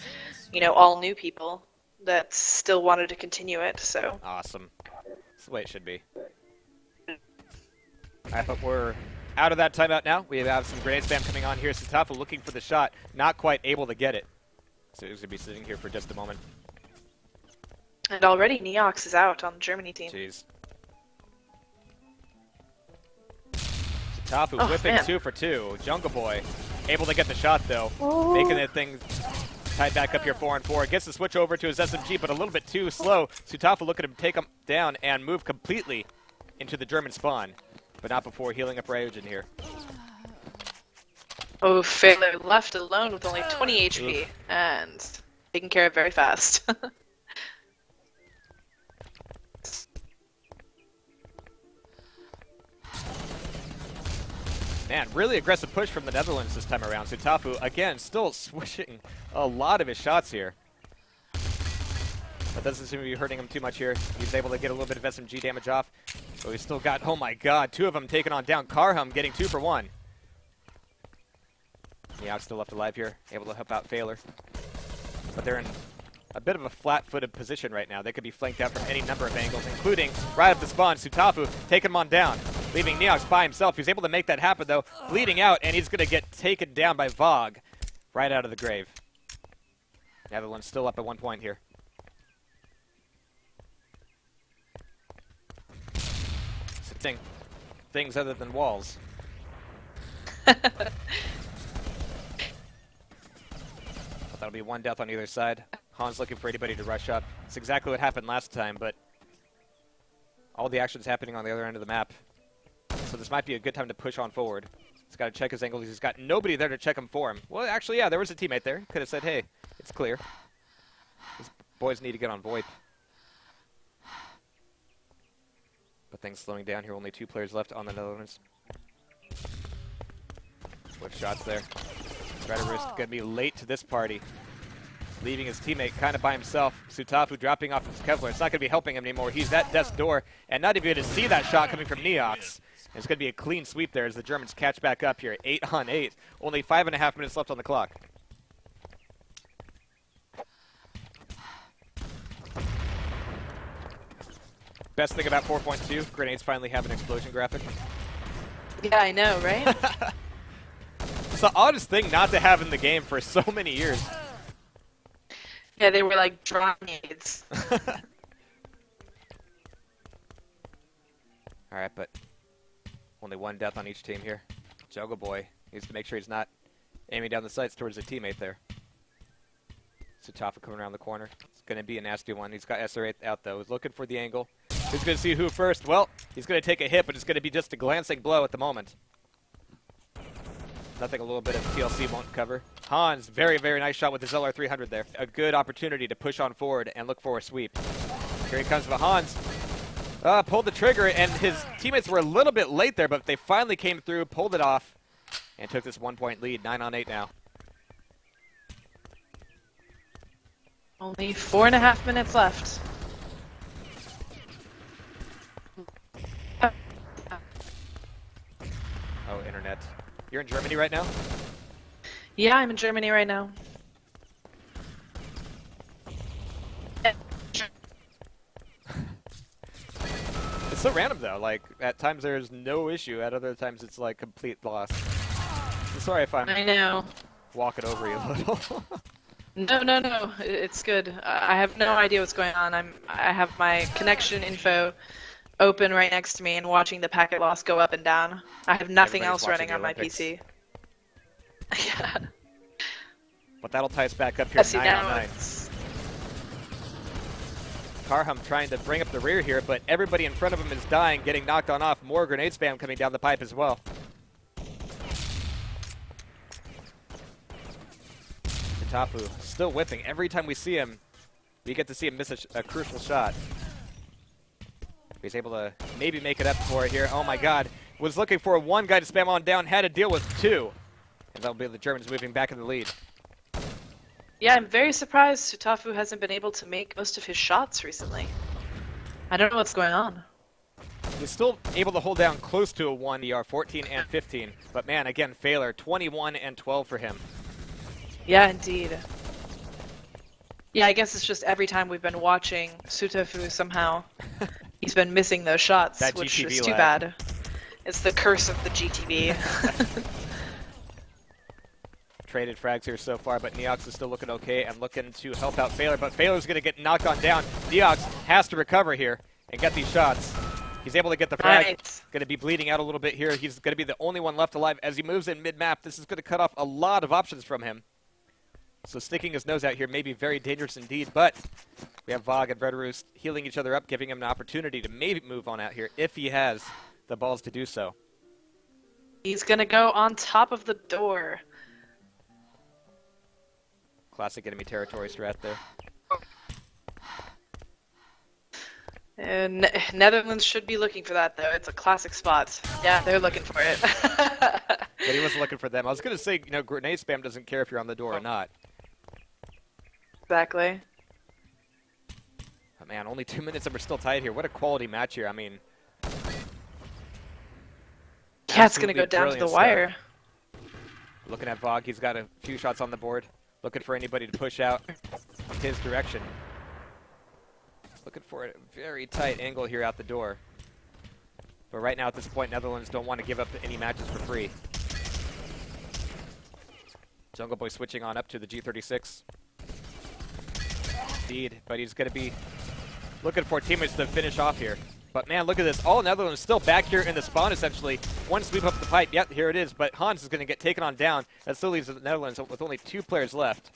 you know, all new people that still wanted to continue it. So awesome. That's the way it should be. All right, but we're out of that timeout now. We have some grenade spam coming on here. Satafu looking for the shot, not quite able to get it. So he's going to be sitting here for just a moment. And already Neox is out on the Germany team. Jeez. Tafu whipping 2 for 2. Jungle Boy able to get the shot though, making the thing tied back up here 4 and 4. Gets the switch over to his SMG, but a little bit too slow. Sutafu looking to take him down and move completely into the German spawn, but not before healing up Ryujin here. Oh, Failure left alone with only 20 HP Oof. and taken care of very fast. Man, really aggressive push from the Netherlands this time around. Sutafu, again, still swishing a lot of his shots here. That doesn't seem to be hurting him too much here. He's able to get a little bit of SMG damage off. But he's still got, oh my god, 2 of them taken on down. Karham getting 2 for 1. Neox still left alive here, able to help out Failure. But they're in a bit of a flat-footed position right now. They could be flanked out from any number of angles, including right at the spawn. Sutafu taking him on down, leaving Neox by himself. He's able to make that happen, though, bleeding out, and he's going to get taken down by Vogue right out of the grave. Netherlands still up at 1 point here. Things other than walls. That'll be 1 death on either side. Han's looking for anybody to rush up. It's exactly what happened last time, but all the action's happening on the other end of the map. So this might be a good time to push on forward. He's got to check his angles. He's got nobody there to check him for him. Well, actually, yeah, there was a teammate there. Could have said, hey, it's clear. These boys need to get on VoIP. But things slowing down here. Only 2 players left on the Netherlands. With shots there. Rhetorist going to be late to this party, leaving his teammate kind of by himself. Sutafu dropping off his Kevlar. It's not going to be helping him anymore. He's at death's door, and not even going to see that shot coming from Neox. And it's going to be a clean sweep there as the Germans catch back up here. 8 on 8. Only 5.5 minutes left on the clock. Best thing about 4.2, grenades finally have an explosion graphic. Yeah, I know, right? It's the oddest thing not to have in the game for so many years. Yeah, they were like grenades. Alright, but only 1 death on each team here. Jungle Boy needs to make sure he's not aiming down the sights towards the teammate there. Sutafu coming around the corner. It's going to be a nasty one. He's got SR8 out, though. He's looking for the angle. Who's going to see who first? Well, he's going to take a hit, but it's going to be just a glancing blow at the moment. Nothing a little bit of TLC won't cover. Hans, very, very nice shot with his LR300 there. A good opportunity to push on forward and look for a sweep. Here he comes with Hans. Pulled the trigger, and his teammates were a little bit late there, but they finally came through, pulled it off, and took this 1 point lead. 9 on 8 now. Only 4.5 minutes left. Oh, internet. You're in Germany right now? Yeah, I'm in Germany right now. It's so random, though. Like, at times there's no issue. At other times it's, like, complete loss. So sorry if I'm I know. walking over you a little. No. It's good. I have no idea what's going on. I have my connection info open right next to me and watching the packet loss go up and down. I have nothing Everybody's else running watching on the my Olympics. PC. Yeah. But that'll tie us back up here at See, 9 now on 9. it's... Karham trying to bring up the rear here, but everybody in front of him is dying, getting knocked on off. More grenade spam coming down the pipe as well. Sutafu still whipping. Every time we see him, we get to see him miss a crucial shot. He's able to maybe make it up for it here. Oh my god. Was looking for 1 guy to spam on down, had to deal with 2. And that'll be the Germans moving back in the lead. Yeah, I'm very surprised Sutafu hasn't been able to make most of his shots recently. I don't know what's going on. He's still able to hold down close to a 1 ER, 14 and 15. But man, again, Failure, 21 and 12 for him. Yeah, indeed. Yeah, I guess it's just every time we've been watching Sutafu somehow, he's been missing those shots, That which GTV is too lag. bad. It's the curse of the GTV. traded frags here so far, but Neox is still looking okay and looking to help out Failer, but Failer's going to get knocked on down. Neox has to recover here and get these shots. He's able to get the frag. Nice. Going to be bleeding out a little bit here. He's going to be the only one left alive as he moves in mid-map. This is going to cut off a lot of options from him. So sticking his nose out here may be very dangerous indeed, but we have Vogue and Red Roost healing each other up, giving him an opportunity to maybe move on out here if he has the balls to do so. He's going to go on top of the door. Classic enemy territory strat there. And Netherlands should be looking for that, though. It's a classic spot. Yeah, they're looking for it. But he wasn't looking for them. I was going to say, you know, grenade spam doesn't care if you're on the door or not. Exactly. But man, only 2 minutes and we're still tied here. What a quality match here. I mean... Yeah, it's going to go down to the wire. Looking at Vogue, he's got a few shots on the board. Looking for anybody to push out his direction. Looking for a very tight angle here out the door. But right now at this point, Netherlands don't want to give up any matches for free. Jungle Boy switching on up to the G36. Indeed, but he's going to be looking for teammates to finish off here. But man, look at this. All Netherlands still back here in the spawn, essentially. One sweep up the pipe. Yep, here it is. But Hans is going to get taken on down. That still leaves the Netherlands with only 2 players left.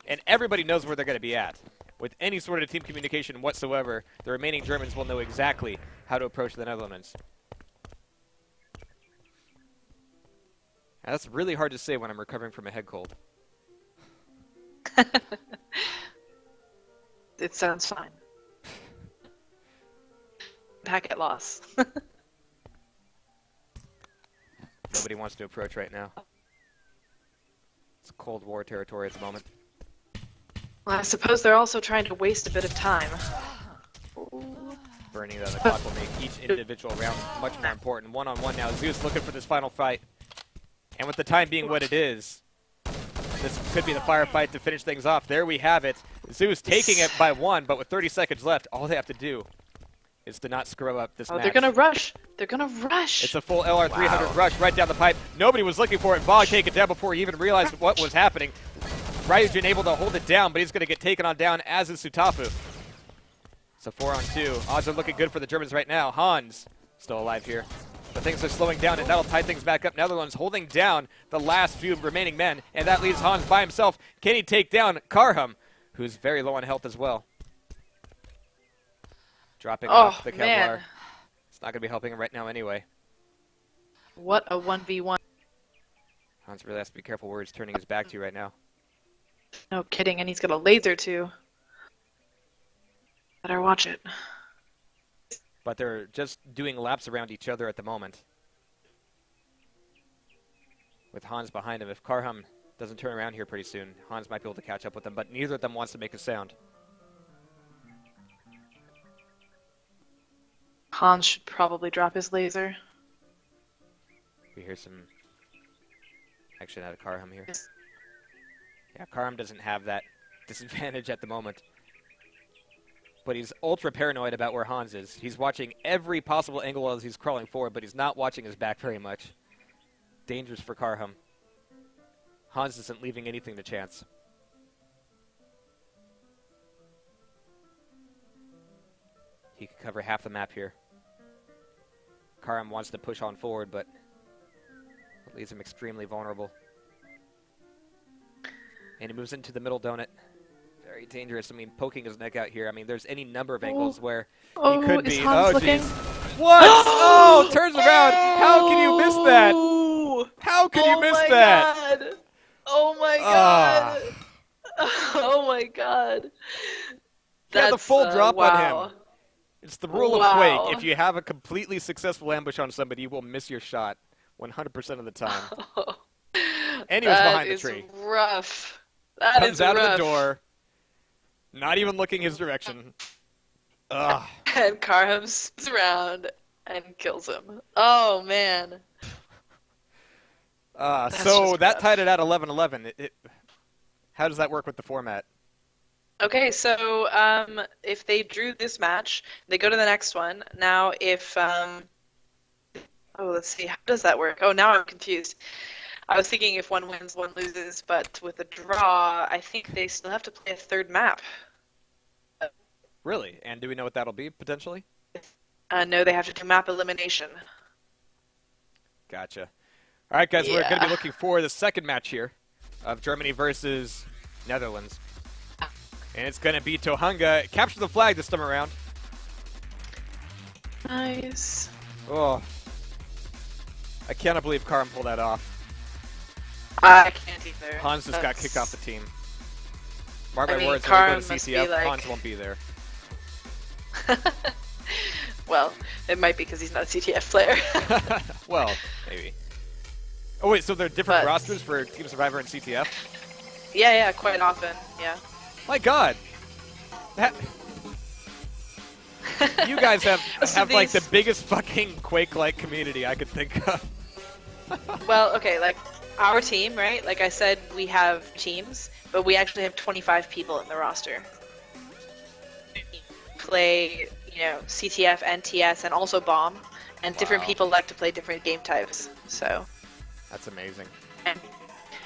And everybody knows where they're going to be at. With any sort of team communication whatsoever, the remaining Germans will know exactly how to approach the Netherlands. Now, that's really hard to say when I'm recovering from a head cold. It sounds fine. Packet loss. Nobody wants to approach right now. It's Cold War territory at the moment. Well, I suppose they're also trying to waste a bit of time. Burning the clock will make each individual round much more important. One-on-one now. Zeus looking for this final fight. And with the time being what it is, this could be the firefight to finish things off. There we have it. Zeus taking it by 1, but with 30 seconds left, all they have to do is to not screw up this match. They're going to rush. They're going to rush. It's a full LR300 rush right down the pipe. Nobody was looking for it. Vogue take it down before he even realized what was happening. Ryujin able to hold it down, but he's going to get taken on down, as is Sutafu. It's a 4-on-2. Odds are looking good for the Germans right now. Hans still alive here. But things are slowing down, and that'll tie things back up. Netherlands holding down the last few remaining men, and that leaves Hans by himself. Can he take down Karham, who's very low on health as well? Dropping off the Kevlar. It's not going to be helping him right now anyway. What a 1v1. Hans really has to be careful where he's turning his back to right now. No kidding, and he's got a laser too. Better watch it. But they're just doing laps around each other at the moment. With Hans behind him. If Karham doesn't turn around here pretty soon, Hans might be able to catch up with them, but neither of them wants to make a sound. Hans should probably drop his laser. We hear some action out of Karham here. Yeah, Karham doesn't have that disadvantage at the moment. But he's ultra paranoid about where Hans is. He's watching every possible angle as he's crawling forward, but he's not watching his back very much. Dangerous for Karham. Hans isn't leaving anything to chance. He could cover half the map here. Karham wants to push on forward, but it leaves him extremely vulnerable. And he moves into the middle donut. Very dangerous. I mean, poking his neck out here. I mean, there's any number of angles where he could be. Hans looking? What? Oh, turns around. How can you miss that? How can you miss that? God. Oh my god. Oh my god. He had the full drop wow. on him. It's the rule of Quake. If you have a completely successful ambush on somebody, you will miss your shot 100% of the time. And he was behind the tree. That is rough. That Comes is out rough. of the door, not even looking his direction. Ugh. And Karham spins around and kills him. Oh, man. So that tied it at 11-11. How does that work with the format? Okay, so if they drew this match, they go to the next one. Now, if oh, let's see, how does that work? Oh, now I'm confused. I was thinking if one wins, one loses, but with a draw, I think they still have to play a third map. Really? And do we know what that'll be, potentially? No, they have to do map elimination. Gotcha. All right, guys, we're going to be Yeah. looking for the second match here of Germany versus Netherlands. And it's going to be Tohunga. Capture the flag this time around. Nice. Oh. I cannot believe Karim pulled that off. I can't either. Hans just got kicked off the team. Mark my I mean, words, when we Karim go to must be CTF, like- Hans won't be there. Well, it might be because he's not a CTF player. Well, maybe. Oh, wait, so there are different But- rosters for Team Survivor and CTF? Yeah, quite often. Yeah. My God. That... You guys have like the these- biggest fucking Quake-like community I could think of. Well, okay, like our team, right? Like I said, we have teams, but we actually have 25 people in the roster. Play, CTF and TS and also Bomb, and different Wow. people like to play different game types. So, That's amazing. and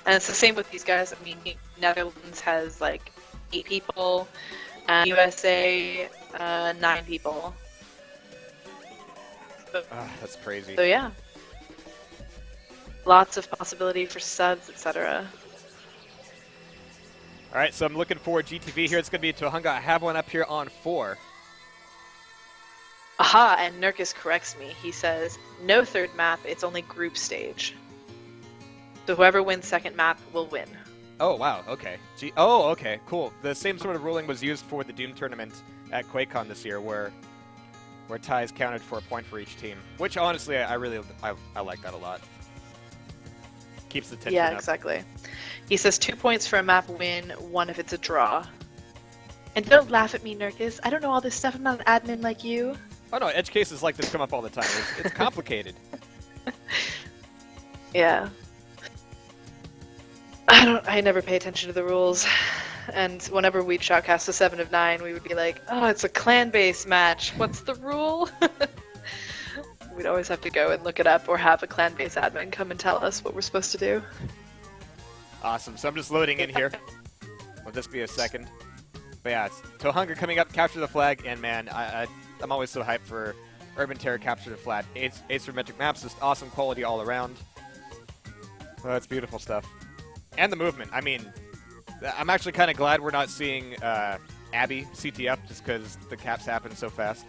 it's the same with these guys. I mean, Netherlands has like 8 people, USA 9 people. That's crazy. So yeah, lots of possibility for subs, etc. All right, so I'm looking for GTV here. It's going to be Tohunga. I have one up here on 4. Aha, and Nurkis corrects me. He says, no third map, it's only group stage. So whoever wins second map will win. Oh, wow, okay. Oh, okay, cool. The same sort of ruling was used for the Doom tournament at QuakeCon this year, where ties counted for a point for each team. Which, honestly, I like that a lot. Keeps the tension Yeah, up. exactly. He says 2 points for a map win, 1 if it's a draw. And don't laugh at me, Nurkis. I don't know all this stuff. I'm not an admin like you. Oh, no, edge cases like this come up all the time. It's complicated. Yeah. I never pay attention to the rules. And whenever we'd shoutcast a 7 of 9, we would be like, oh, it's a clan-based match. What's the rule? We'd always have to go and look it up or have a clan-based admin come and tell us what we're supposed to do. Awesome. So I'm just loading in here. Will this be a second? But yeah, it's Tohunga coming up, capture the flag, and man, I'm always so hyped for Urban Terror capture the flag. Asymmetric maps, just awesome quality all around. Oh, that's beautiful stuff. And the movement. I mean, I'm actually kind of glad we're not seeing Abby CTF just because the caps happen so fast.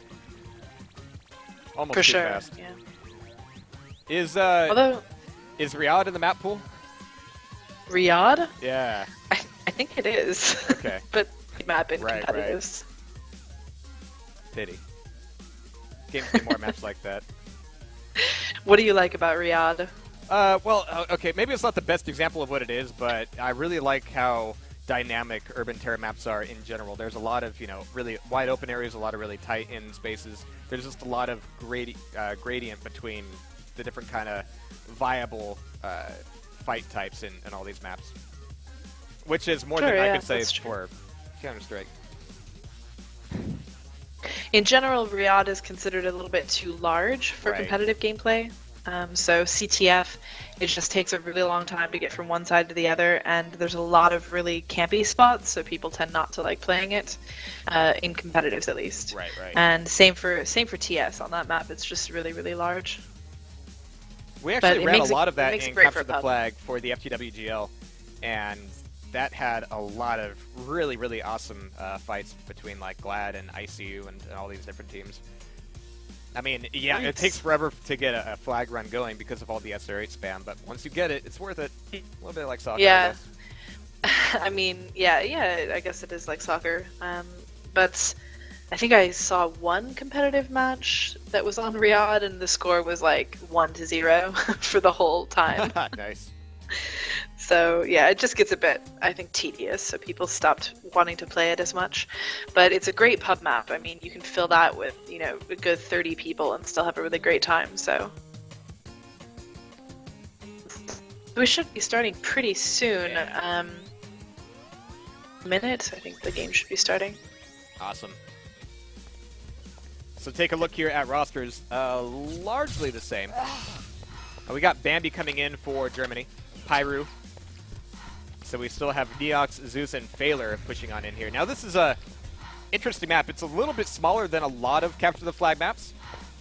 Almost For too sure, fast. yeah. Is Although, Riyadh in the map pool? Riyadh? Yeah. I think it is. Okay. But map in Right, competitives. Pity. Games need more maps like that. What do you like about Riyadh? Okay, maybe it's not the best example of what it is, but I really like how dynamic Urban Terror maps are in general. There's a lot of, really wide open areas, a lot of really tight-in spaces. There's just a lot of gradient between the different kind of viable fight types in all these maps. Which is more Sure, than I yeah, could say that's true. for Counter-Strike. In general, Riyadh is considered a little bit too large for Right. competitive gameplay. So CTF, it just takes a really long time to get from one side to the other, and there's a lot of really campy spots, so people tend not to like playing it, in competitives at least. Right. And same for TS on that map. It's just really, really large. We But actually it ran a makes it- lot of it that makes it in great Capture for a the pub. Flag for the FTWGL, and that had a lot of really, really awesome fights between like Glad and ICU and all these different teams. I mean, yeah, it Nice. takes forever to get a flag run going because of all the SR8 spam, but once you get it, it's worth it. A little bit like soccer, Yeah. I guess. I mean, yeah, I guess it is like soccer. But I think I saw one competitive match that was on Riyadh, and the score was like 1-0 for the whole time. Nice. So yeah, it just gets a bit, I think, tedious. So people stopped wanting to play it as much. But it's a great pub map. I mean, you can fill that with a good 30 people and still have a really great time. So we should be starting pretty soon. Yeah. Minute, I think the game should be starting. Awesome. So take a look here at rosters. Largely the same. We got Bambi coming in for Germany. Pyru. So we still have Neox, Zeus, and Phaler pushing on in here. Now this is a interesting map. It's a little bit smaller than a lot of Capture the Flag maps.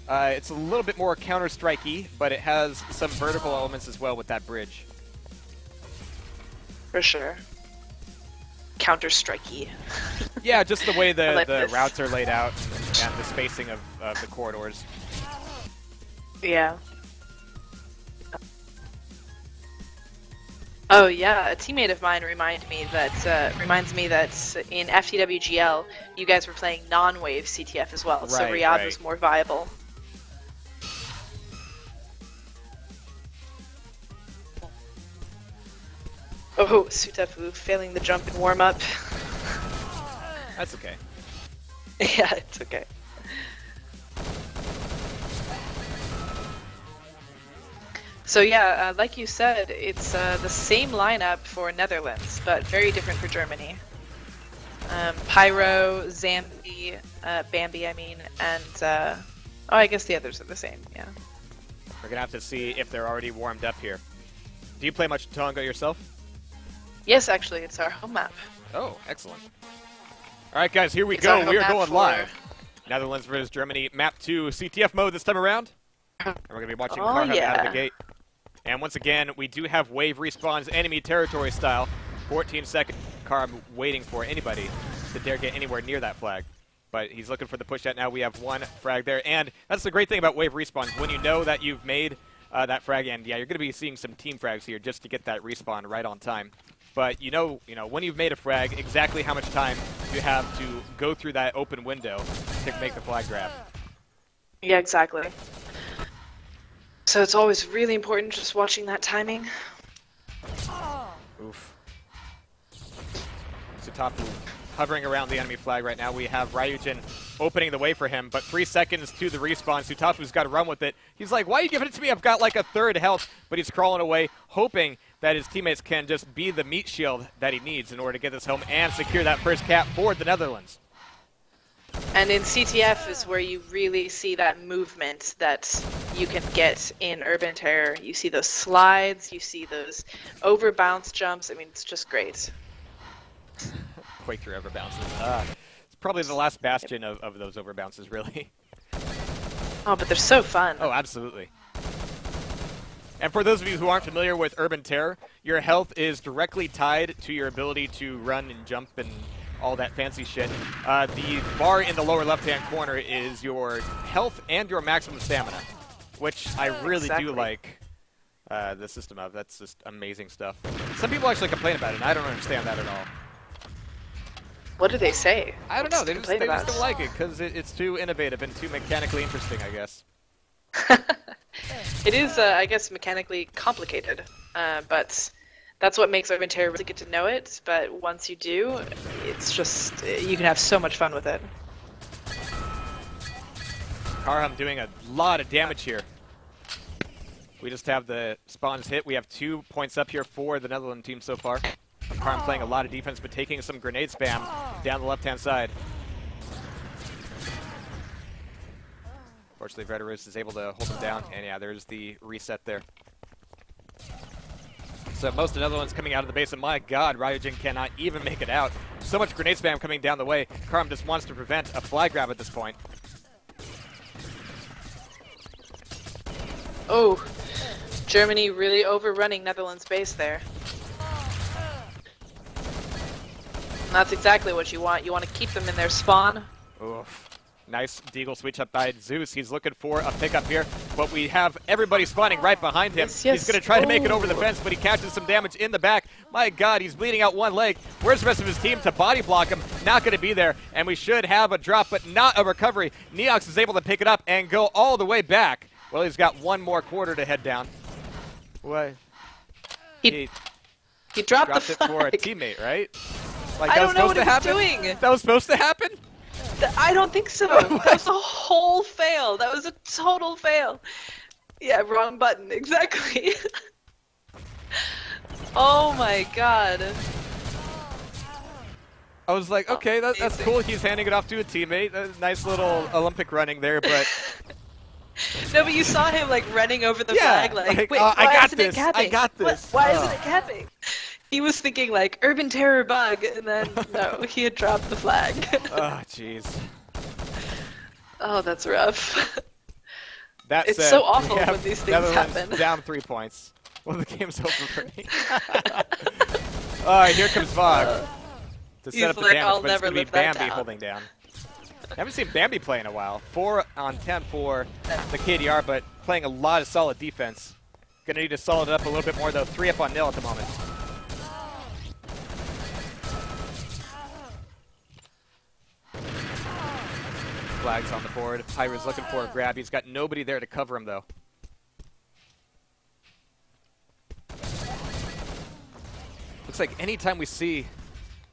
It's a little bit more Counter-Strike-y, but it has some vertical elements as well with that bridge. For sure. Counter-Strike-y. Yeah, just the way the this. routes are laid out and the spacing of the corridors. Yeah. Oh yeah, a teammate of mine reminds me that in FTWGL you guys were playing non-wave CTF as well, so Riyadh was more viable. Oh, Sutafu failing the jump in warm-up. That's okay. Yeah, it's okay. So yeah, like you said, it's the same lineup for Netherlands, but very different for Germany. Pyro, Zambi, Bambi, I mean, and oh, I guess the others are the same. Yeah. We're gonna have to see if they're already warmed up here. Do you play much Tonga yourself? Yes, actually, it's our home map. Oh, excellent. All right, guys, here we go. We are going live. Netherlands versus Germany, map 2, CTF mode this time around. And we're going to be watching Karham out of the gate. And once again, we do have wave respawns, enemy territory style. 14 seconds. Karham waiting for anybody to dare get anywhere near that flag. But he's looking for the push out now. We have one frag there. And that's the great thing about wave respawns. When you know that you've made that frag, and yeah, you're going to be seeing some team frags here just to get that respawn right on time. But you know, when you've made a frag, exactly how much time you have to go through that open window to make the flag grab. Yeah, exactly. So it's always really important just watching that timing. Oof. Sutafu hovering around the enemy flag right now. We have Ryujin opening the way for him, but 3 seconds to the respawn. Sutafu's got to run with it. He's like, why are you giving it to me? I've got like a third health, but he's crawling away, hoping that his teammates can just be the meat shield that he needs in order to get this home and secure that first cap for the Netherlands. And in CTF is where you really see that movement that you can get in Urban Terror. You see those slides, you see those over bounce jumps. I mean, it's just great. Quake through over bounces. It's probably the last bastion of those over bounces, really. Oh, but they're so fun. Oh, absolutely. And for those of you who aren't familiar with Urban Terror, your health is directly tied to your ability to run and jump and all that fancy shit. The bar in the lower left-hand corner is your health and your maximum stamina, which I really do like the system of. That's just amazing stuff. Some people actually complain about it, and I don't understand that at all. What do they say? I don't know. They just don't like it because it's too innovative and too mechanically interesting, I guess. It is, I guess, mechanically complicated, but that's what makes Urban Terror really get to know it. But once you do, it's just, you can have so much fun with it. Karham doing a lot of damage here. We just have the spawns hit. We have 2 points up here for the Netherlands team so far. Karham playing a lot of defense, but taking some grenade spam down the left-hand side. Fortunately, Veterus is able to hold him down, and yeah, there's the reset there. So most of the Netherlands coming out of the base, and my god, Ryujin cannot even make it out. So much grenade spam coming down the way. Karham just wants to prevent a flag grab at this point. Oh, Germany really overrunning Netherlands base there. And that's exactly what you want. You want to keep them in their spawn. Oof. Nice deagle switch up by Zeus. He's looking for a pickup here, but we have everybody spawning right behind him. Yes, yes. He's going to try to make it over the fence, but he catches some damage in the back. My god, he's bleeding out one leg. Where's the rest of his team to body block him? Not going to be there, and we should have a drop, but not a recovery. Neox is able to pick it up and go all the way back. Well, he's got one more quarter to head down. What? He dropped the flag. It for a teammate, right? Like, I don't know what he was doing. That was supposed to happen? I don't think so. That was a whole fail. That was a total fail. Yeah, wrong button. Exactly. Oh my god. I was like, okay, that's cool. He's handing it off to a teammate. Nice little Olympic running there, but No, but you saw him like running over the flag, like, wait, I why got isn't it this. capping? I got this. Why isn't it capping? He was thinking like Urban Terror bug, and then no, he had dropped the flag. Oh, jeez. Oh, that's rough. That It's said, so awful we have when these things Netherlands happen. down 3 points. Well, the game's over for me. Alright, here comes Vog to set up the like, damage, I'll but it's never going to be live that Bambi down. holding down. I haven't seen Bambi play in a while. 4 on 10 for the KDR, but playing a lot of solid defense. Going to need to solid it up a little bit more, though. 3 up on nil at the moment. Flags on the board. Pyro's looking for a grab. He's got nobody there to cover him, though. Looks like anytime we see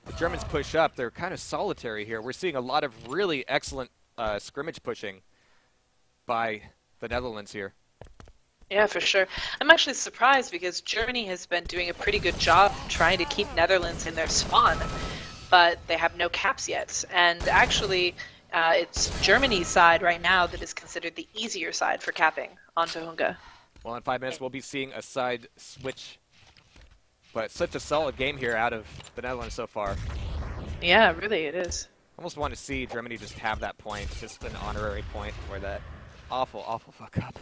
the Germans push up, they're kind of solitary here. We're seeing a lot of really excellent scrimmage pushing by the Netherlands here. Yeah, for sure. I'm actually surprised because Germany has been doing a pretty good job trying to keep Netherlands in their spawn, but they have no caps yet. And actually, it's Germany's side right now that is considered the easier side for capping onto Hunga. Well, in 5 minutes, we'll be seeing a side switch. But such a solid game here out of the Netherlands so far. Yeah, really, it is. Almost want to see Germany just have that point, just an honorary point for that awful, awful fuck up.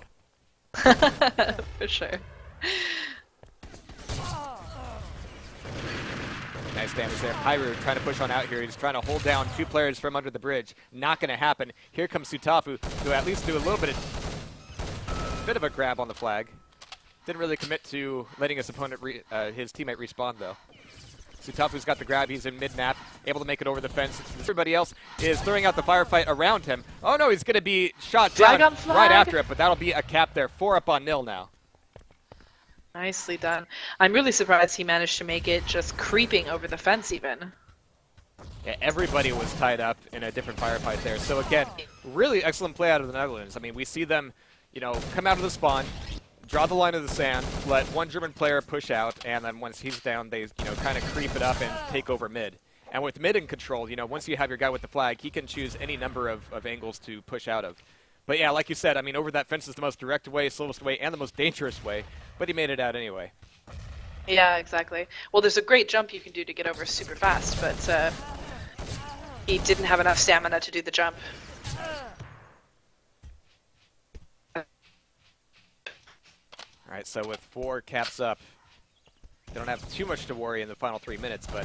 For sure. Nice damage there. Pyro trying to push on out here. He's trying to hold down 2 players from under the bridge. Not going to happen. Here comes Sutafu, who at least do a little bit of a grab on the flag. Didn't really commit to letting his opponent, his teammate respawn, though. Sutafu's got the grab. He's in mid-map, able to make it over the fence. Everybody else is throwing out the firefight around him. Oh, no, he's going to be shot down right after it, but that'll be a cap there. 4 up on nil now. Nicely done. I'm really surprised he managed to make it just creeping over the fence even. Yeah, everybody was tied up in a different firefight there. So, again, really excellent play out of the Netherlands. I mean, we see them, you know, come out of the spawn, draw the line of the sand, let one German player push out, and then once he's down, they, you know, kind of creep it up and take over mid. And with mid in control, you know, once you have your guy with the flag, he can choose any number of angles to push out of. But yeah, like you said, I mean, over that fence is the most direct way, slowest way, and the most dangerous way, but he made it out anyway. Yeah, exactly. Well, there's a great jump you can do to get over super fast, but he didn't have enough stamina to do the jump. All right, so with 4 caps up, they don't have too much to worry in the final 3 minutes, but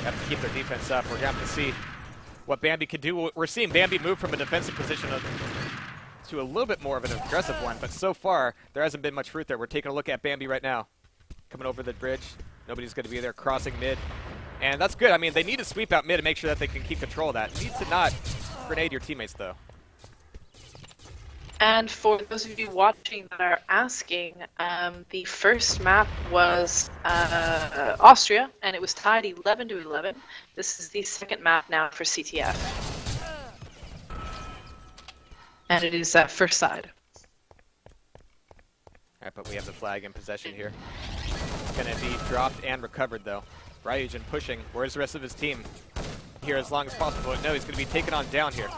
have to keep their defense up. We're going to have to see what Bambi can do. We're seeing Bambi move from a defensive position to a little bit more of an aggressive one, but so far, there hasn't been much fruit there. We're taking a look at Bambi right now. Coming over the bridge. Nobody's going to be there, crossing mid. And that's good. I mean, they need to sweep out mid to make sure that they can keep control of that. Need to not grenade your teammates, though. And for those of you watching that are asking, the first map was Austria, and it was tied 11-11. This is the second map now for CTF. And it is first side. All right, but we have the flag in possession here. It's going to be dropped and recovered, though. Ryujin pushing. Where's the rest of his team? Here as long as possible. No, he's going to be taken on down here.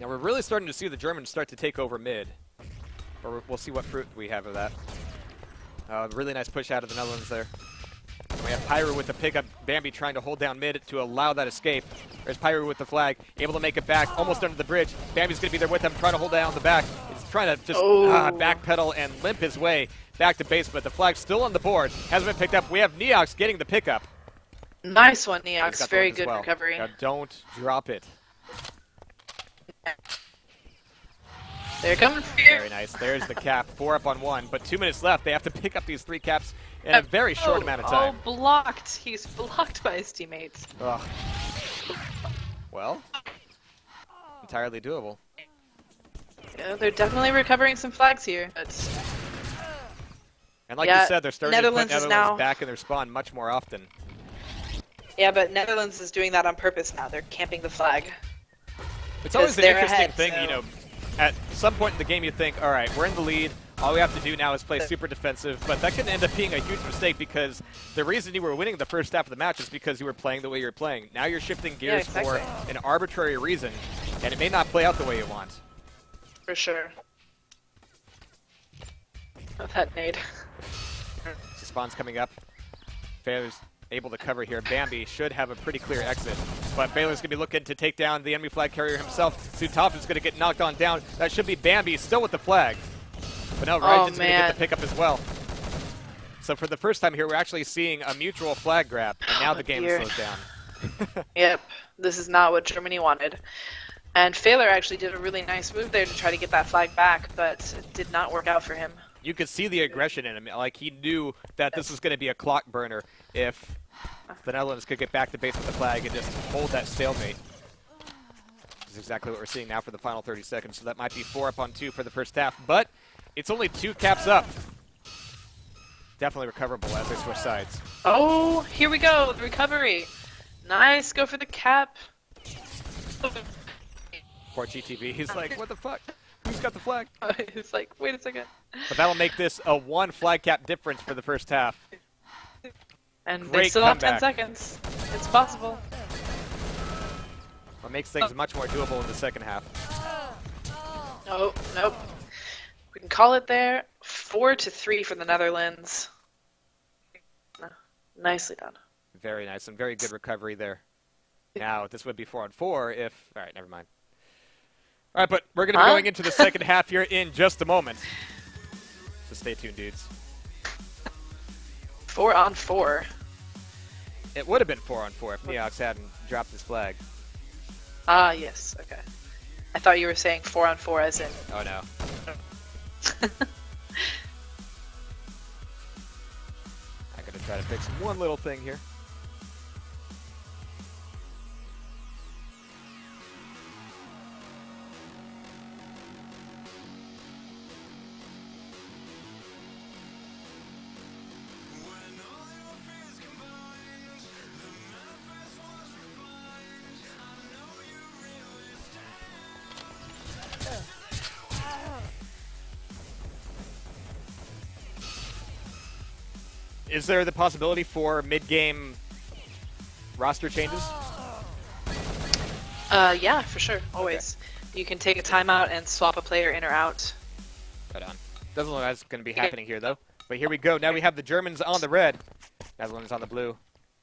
Now we're really starting to see the Germans start to take over mid. Or we'll see what fruit we have of that. Really nice push out of the Netherlands there. We have Pyro with the pickup. Bambi trying to hold down mid to allow that escape. There's Pyro with the flag, able to make it back, almost under the bridge. Bambi's going to be there with him, trying to hold down the back. He's trying to just backpedal and limp his way back to base, but the flag's still on the board. Hasn't been picked up. We have Neox getting the pickup. Nice one, Neox. Very good recovery. Now don't drop it. They're coming for you. Very nice. There's the cap. 4 up on 1, but 2 minutes left. They have to pick up these 3 caps in a very short amount of time. Oh, blocked. He's blocked by his teammates. Ugh. Well, entirely doable. Yeah, they're definitely recovering some flags here. But and like you said, they're starting to put Netherlands back in their spawn much more often. Yeah, but Netherlands is doing that on purpose now. They're camping the flag. It's always an interesting thing, you know. At some point in the game, you think, all right, we're in the lead. All we have to do now is play super defensive, but that can end up being a huge mistake because the reason you were winning the first half of the match is because you were playing the way you're playing. Now you're shifting gears for an arbitrary reason, and it may not play out the way you want. For sure. Oh, that nade. Spawn's coming up. Baylor's able to cover here. Bambi should have a pretty clear exit, but Baylor's going to be looking to take down the enemy flag carrier himself. Sutafu's going to get knocked on down. That should be Bambi still with the flag. But now Ryujin's going to get the pickup as well. So for the first time here, we're actually seeing a mutual flag grab, and now the game slows down. Yep, this is not what Germany wanted. And Fehler actually did a really nice move there to try to get that flag back, but it did not work out for him. You could see the aggression in him. Like, he knew that this was going to be a clock burner if the Netherlands could get back to base with the flag and just hold that stalemate. This is exactly what we're seeing now for the final 30 seconds. So that might be 4 up on 2 for the first half, but it's only 2 caps up. Definitely recoverable as they switch sides. Oh, here we go, the recovery. Nice, go for the cap. Poor GTV, he's like, what the fuck? Who's got the flag? It's like, wait a second. But that'll make this a 1 flag cap difference for the first half. And Great they still comeback. have 10 seconds. It's possible. What makes things much more doable in the second half. Oh, nope. We can call it there. 4-3 for the Netherlands. Nicely done. Very nice and very good recovery there. Now, this would be 4 on 4 if... All right, never mind. All right, but we're going to be going into the second half here in just a moment. So stay tuned, dudes. 4 on 4. It would have been 4 on 4 if Neox hadn't dropped his flag. Ah, yes. Okay. I thought you were saying 4 on 4 as in... Oh, no. I gotta try to fix one little thing here. Is there the possibility for mid-game roster changes? Yeah, for sure. Always. Okay. You can take a timeout and swap a player in or out. Right on. Doesn't look like it's going to be happening here, though. But here we go. Now we have the Germans on the red. Netherlands on the blue.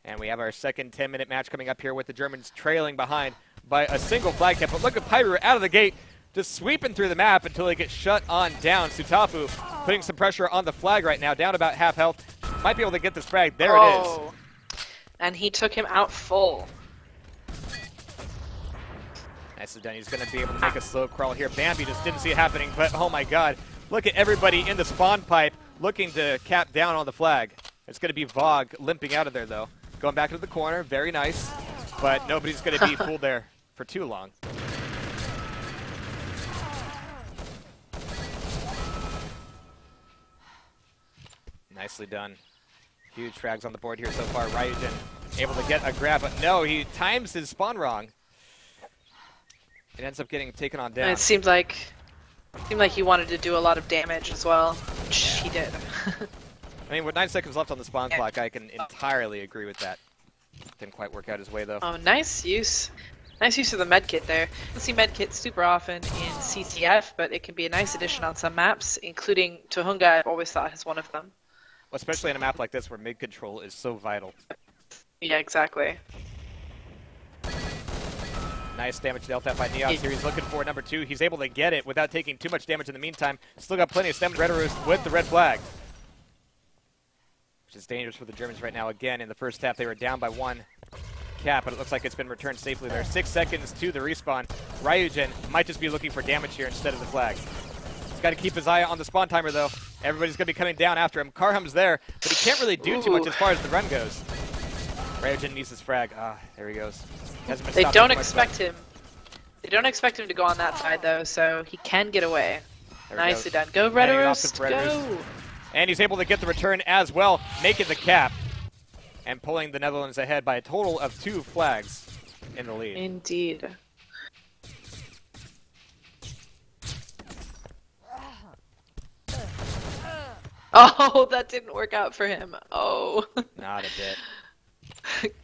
And we have our second 10-minute match coming up here with the Germans trailing behind by a single flag cap. But look at Pyru out of the gate, just sweeping through the map until he gets shut on down. Sutafu putting some pressure on the flag right now, down about half health. Might be able to get this frag. There it is. And he took him out full. Nicely done. He's going to be able to make a slow crawl here. Bambi just didn't see it happening, but oh my god. Look at everybody in the spawn pipe looking to cap down on the flag. It's going to be Vogue limping out of there, though. Going back into the corner. Very nice. But nobody's going to be fooled there for too long. Nicely done. Huge frags on the board here so far. Ryujin able to get a grab, but no, he times his spawn wrong. It ends up getting taken on down. And it seemed like he wanted to do a lot of damage as well, which he did. I mean, with 9 seconds left on the spawn clock, I can entirely agree with that. Didn't quite work out his way, though. Oh, nice use. Nice use of the medkit there. You don't see medkit super often in CCF, but it can be a nice addition on some maps, including Tohunga. I've always thought is one of them. Especially in a map like this where mid control is so vital. Yeah, exactly. Nice damage dealt out by Neox here. He's looking for number 2. He's able to get it without taking too much damage in the meantime. Still got plenty of stamina. Redderus with the red flag. Which is dangerous for the Germans right now. Again, in the first half, they were down by 1 cap, but it looks like it's been returned safely there. 6 seconds to the respawn. Ryujin might just be looking for damage here instead of the flag. He's got to keep his eye on the spawn timer, though. Everybody's going to be coming down after him. Karham's there, but he can't really do too much as far as the run goes. Ryujin needs his frag. Ah, there he goes. They don't expect him. They don't expect him to go on that side, though, so he can get away. Nicely done. Go, Redderus, go! And he's able to get the return as well, making the cap. And pulling the Netherlands ahead by a total of 2 flags in the lead. Indeed. Oh, that didn't work out for him. Oh. Not a bit.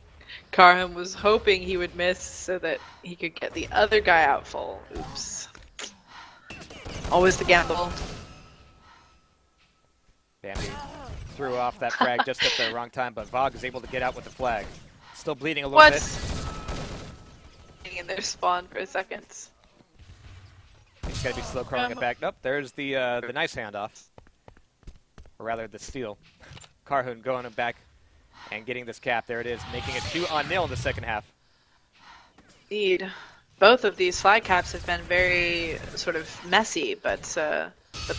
Karham was hoping he would miss so that he could get the other guy out full. Oops. Always the gamble. Bambi threw off that frag just at the wrong time, but Vogue is able to get out with the flag. Still bleeding a little bit. In their spawn for a second. He's got to be slow crawling it back. Nope, there's the nice handoff. Or rather, the steal. Karhun going back and getting this cap. There it is, making it 2-0 in the second half. Indeed. Both of these flag caps have been very sort of messy, but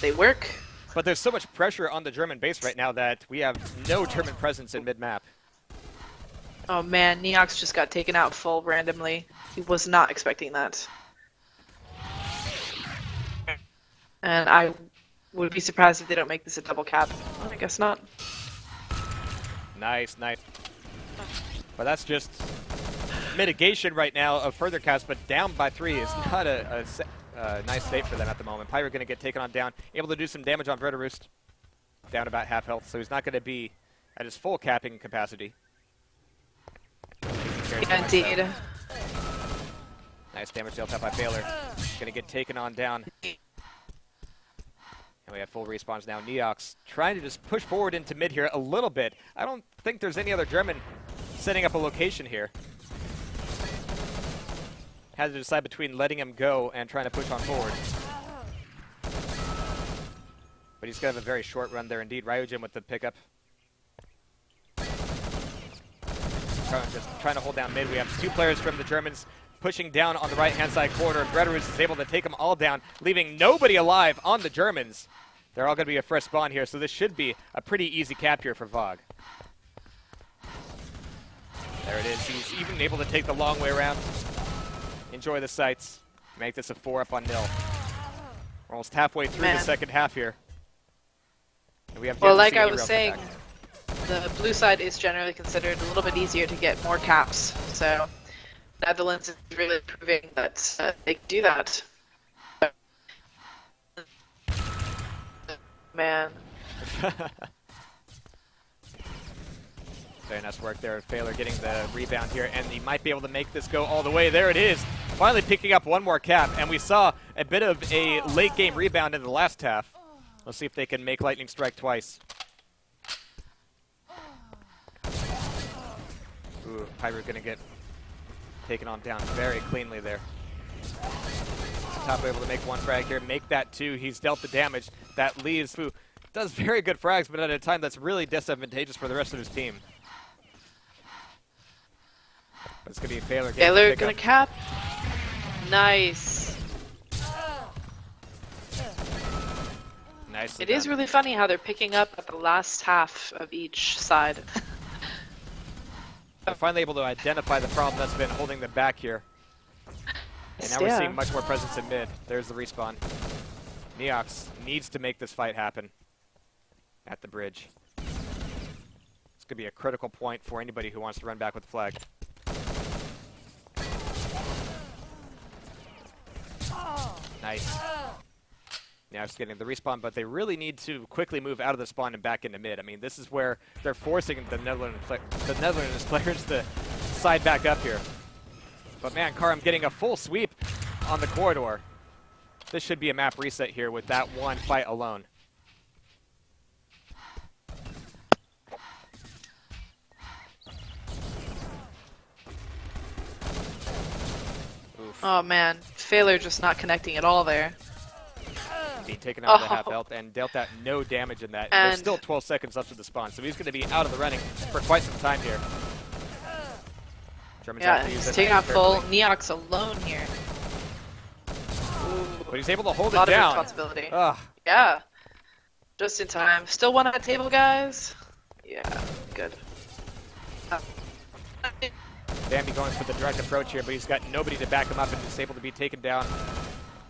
they work. But there's so much pressure on the German base right now that we have no German presence in mid-map. Oh man, Neox just got taken out full randomly. He was not expecting that. And I would be surprised if they don't make this a double cap. Well, I guess not. Nice, nice. But that's just mitigation right now of further caps, but down by 3 is not a nice state for them at the moment. Pyro going to get taken on down, able to do some damage on Verderoost. Down about half health, so he's not going to be at his full capping capacity. Yeah, indeed. Nice damage dealt out by Baylor. Going to get taken on down. And we have full respawns now. Neox trying to just push forward into mid here a little bit. I don't think there's any other German setting up a location here. Had to decide between letting him go and trying to push on forward. But he's going to have a very short run there indeed. Ryujin with the pickup. Just trying to hold down mid. We have 2 players from the Germans pushing down on the right-hand side corridor. Brederus is able to take them all down, leaving nobody alive on the Germans. They're all going to be a fresh spawn here, so this should be a pretty easy cap here for Vogue. There it is. He's even able to take the long way around. Enjoy the sights. Make this a 4-0. We're almost halfway through the second half here. And we have well, like I was saying, the blue side is generally considered a little bit easier to get more caps. So Netherlands is really proving that they can do that. Man. Very nice work there. Baylor getting the rebound here, and he might be able to make this go all the way. There it is. Finally picking up one more cap, and we saw a bit of a late game rebound in the last half. Let's see if they can make lightning strike twice. Ooh, Pyro gonna get taken on down very cleanly there. Top able to make 1 frag here, make that 2. He's dealt the damage. That leaves Fu. Does very good frags, but at a time that's really disadvantageous for the rest of his team. But it's gonna be Baylor. Baylor gonna cap. Nice. Nicely It is really funny how they're picking up at the last half of each side. They're finally able to identify the problem that's been holding them back here. And now we're seeing much more presence in mid. There's the respawn. Neox needs to make this fight happen at the bridge. It's going to be a critical point for anybody who wants to run back with the flag. Nice. Now it's getting the respawn, but they really need to quickly move out of the spawn and back into mid. I mean, this is where they're forcing the Netherlands players to side back up here. But man, Karam getting a full sweep on the corridor. This should be a map reset here with that one fight alone. Oof. Oh man, Failure just not connecting at all there. Being taken out of the half health and dealt that no damage in that. And there's still 12 seconds left to the spawn, so he's going to be out of the running for quite some time here. Germans have to use he's taking out full. Neox alone here. Ooh, but he's able to hold it down. A lot of responsibility. Ugh. Yeah. Just in time. Still 1 on the table, guys. Yeah, good. Bambi going for the direct approach here, but he's got nobody to back him up and just able to be taken down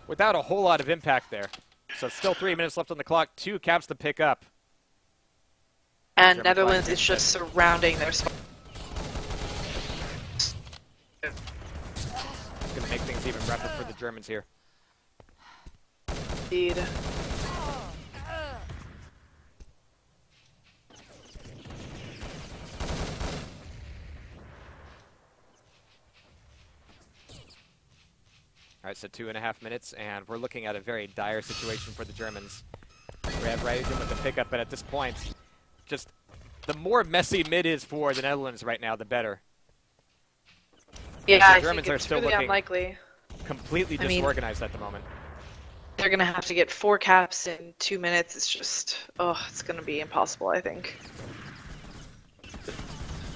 without a whole lot of impact there. So still 3 minutes left on the clock, 2 caps to pick up. And Netherlands is just surrounding their spot. It's going to make things even rougher for the Germans here. Indeed. All right, so 2.5 minutes, and we're looking at a very dire situation for the Germans. We have Raiden with the pickup, but at this point, just the more messy mid is for the Netherlands right now, the better. Yeah, the I Germans think are it's still really looking unlikely. completely disorganized at the moment. They're going to have to get 4 caps in 2 minutes. It's just, it's going to be impossible, I think.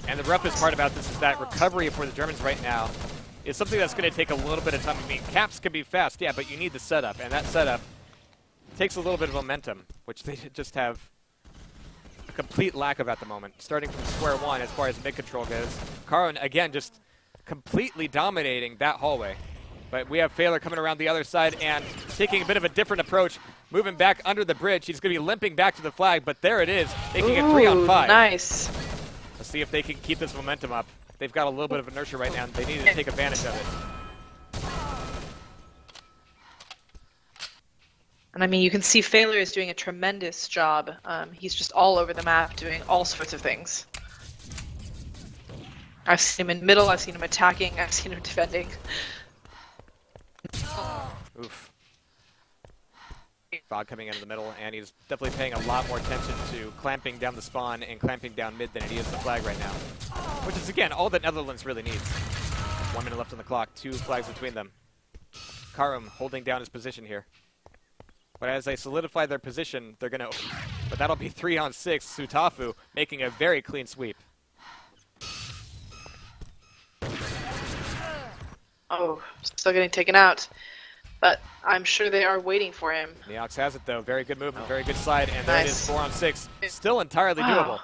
And the roughest part about this is that recovery for the Germans right now is something that's going to take a little bit of time. I mean, caps can be fast, yeah, but you need the setup, and that setup takes a little bit of momentum, which they just have a complete lack of at the moment. Starting from square one as far as mid control goes. Karon, again, just completely dominating that hallway. But we have Failer coming around the other side and taking a bit of a different approach, moving back under the bridge. He's going to be limping back to the flag, but there it is, making it 3-on-5. Nice. Let's see if they can keep this momentum up. They've got a little bit of inertia right now, and they need to take advantage of it. And I mean, you can see Failer is doing a tremendous job. He's just all over the map doing all sorts of things. I've seen him in middle, I've seen him attacking, I've seen him defending. Oof. Fog coming into the middle, and he's definitely paying a lot more attention to clamping down the spawn and clamping down mid than he is the flag right now. Which is, again, all that Netherlands really needs. 1 minute left on the clock, 2 flags between them. Karum holding down his position here. But as they solidify their position, they're going to... But that'll be 3-on-6, Sutafu making a very clean sweep. Oh, still getting taken out. But I'm sure they are waiting for him. Neox has it, though. Very good movement, very good slide, and there it is, 4-on-6. Still entirely doable.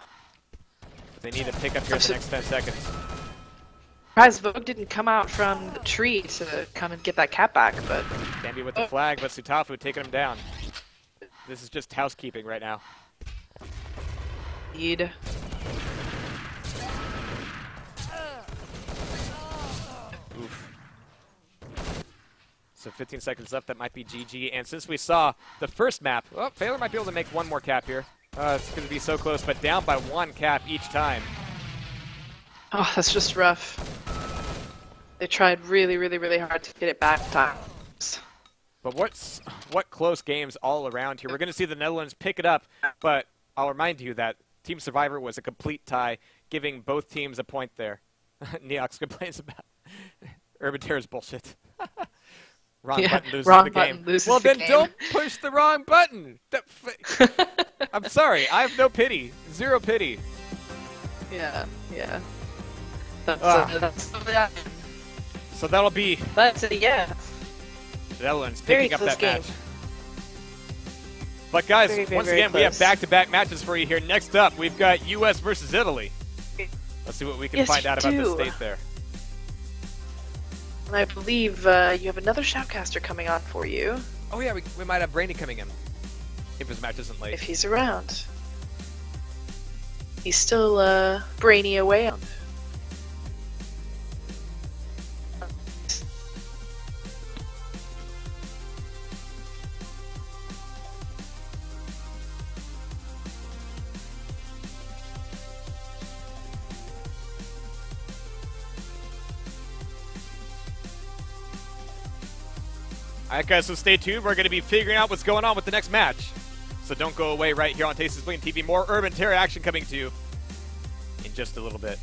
They need to pick up here in the next 10 seconds. Surprised Vogue didn't come out from the tree to come and get that cap back, but... Candy with the flag, but Sutafu taking him down. This is just housekeeping right now. Indeed. Oof. So 15 seconds left, that might be GG. And since we saw the first map, well, Failer might be able to make 1 more cap here. It's going to be so close, but down by 1 cap each time. Oh, that's just rough. They tried really, really, really hard to get it back times. But what close games all around here. We're going to see the Netherlands pick it up, but I'll remind you that Team Survivor was a complete tie, giving both teams a point there. Neox complains about Urban Terror's bullshit. Wrong button loses the game. Well, then don't push the wrong button. I'm sorry. I have no pity. 0 pity. Yeah. So that'll be... That's a yeah. The Netherlands picking up that game. match. But guys, once again, we have back-to-back matches for you here. Next up, we've got US versus Italy. Let's see what we can find out about this state there. And I believe you have another shoutcaster coming on for you. Oh yeah, we might have Brainy coming in. If his match isn't late. If he's around. He's still Brainy away on. Alright guys, so stay tuned. We're going to be figuring out what's going on with the next match. So don't go away right here on Tastes Bling TV. More Urban Terror action coming to you in just a little bit.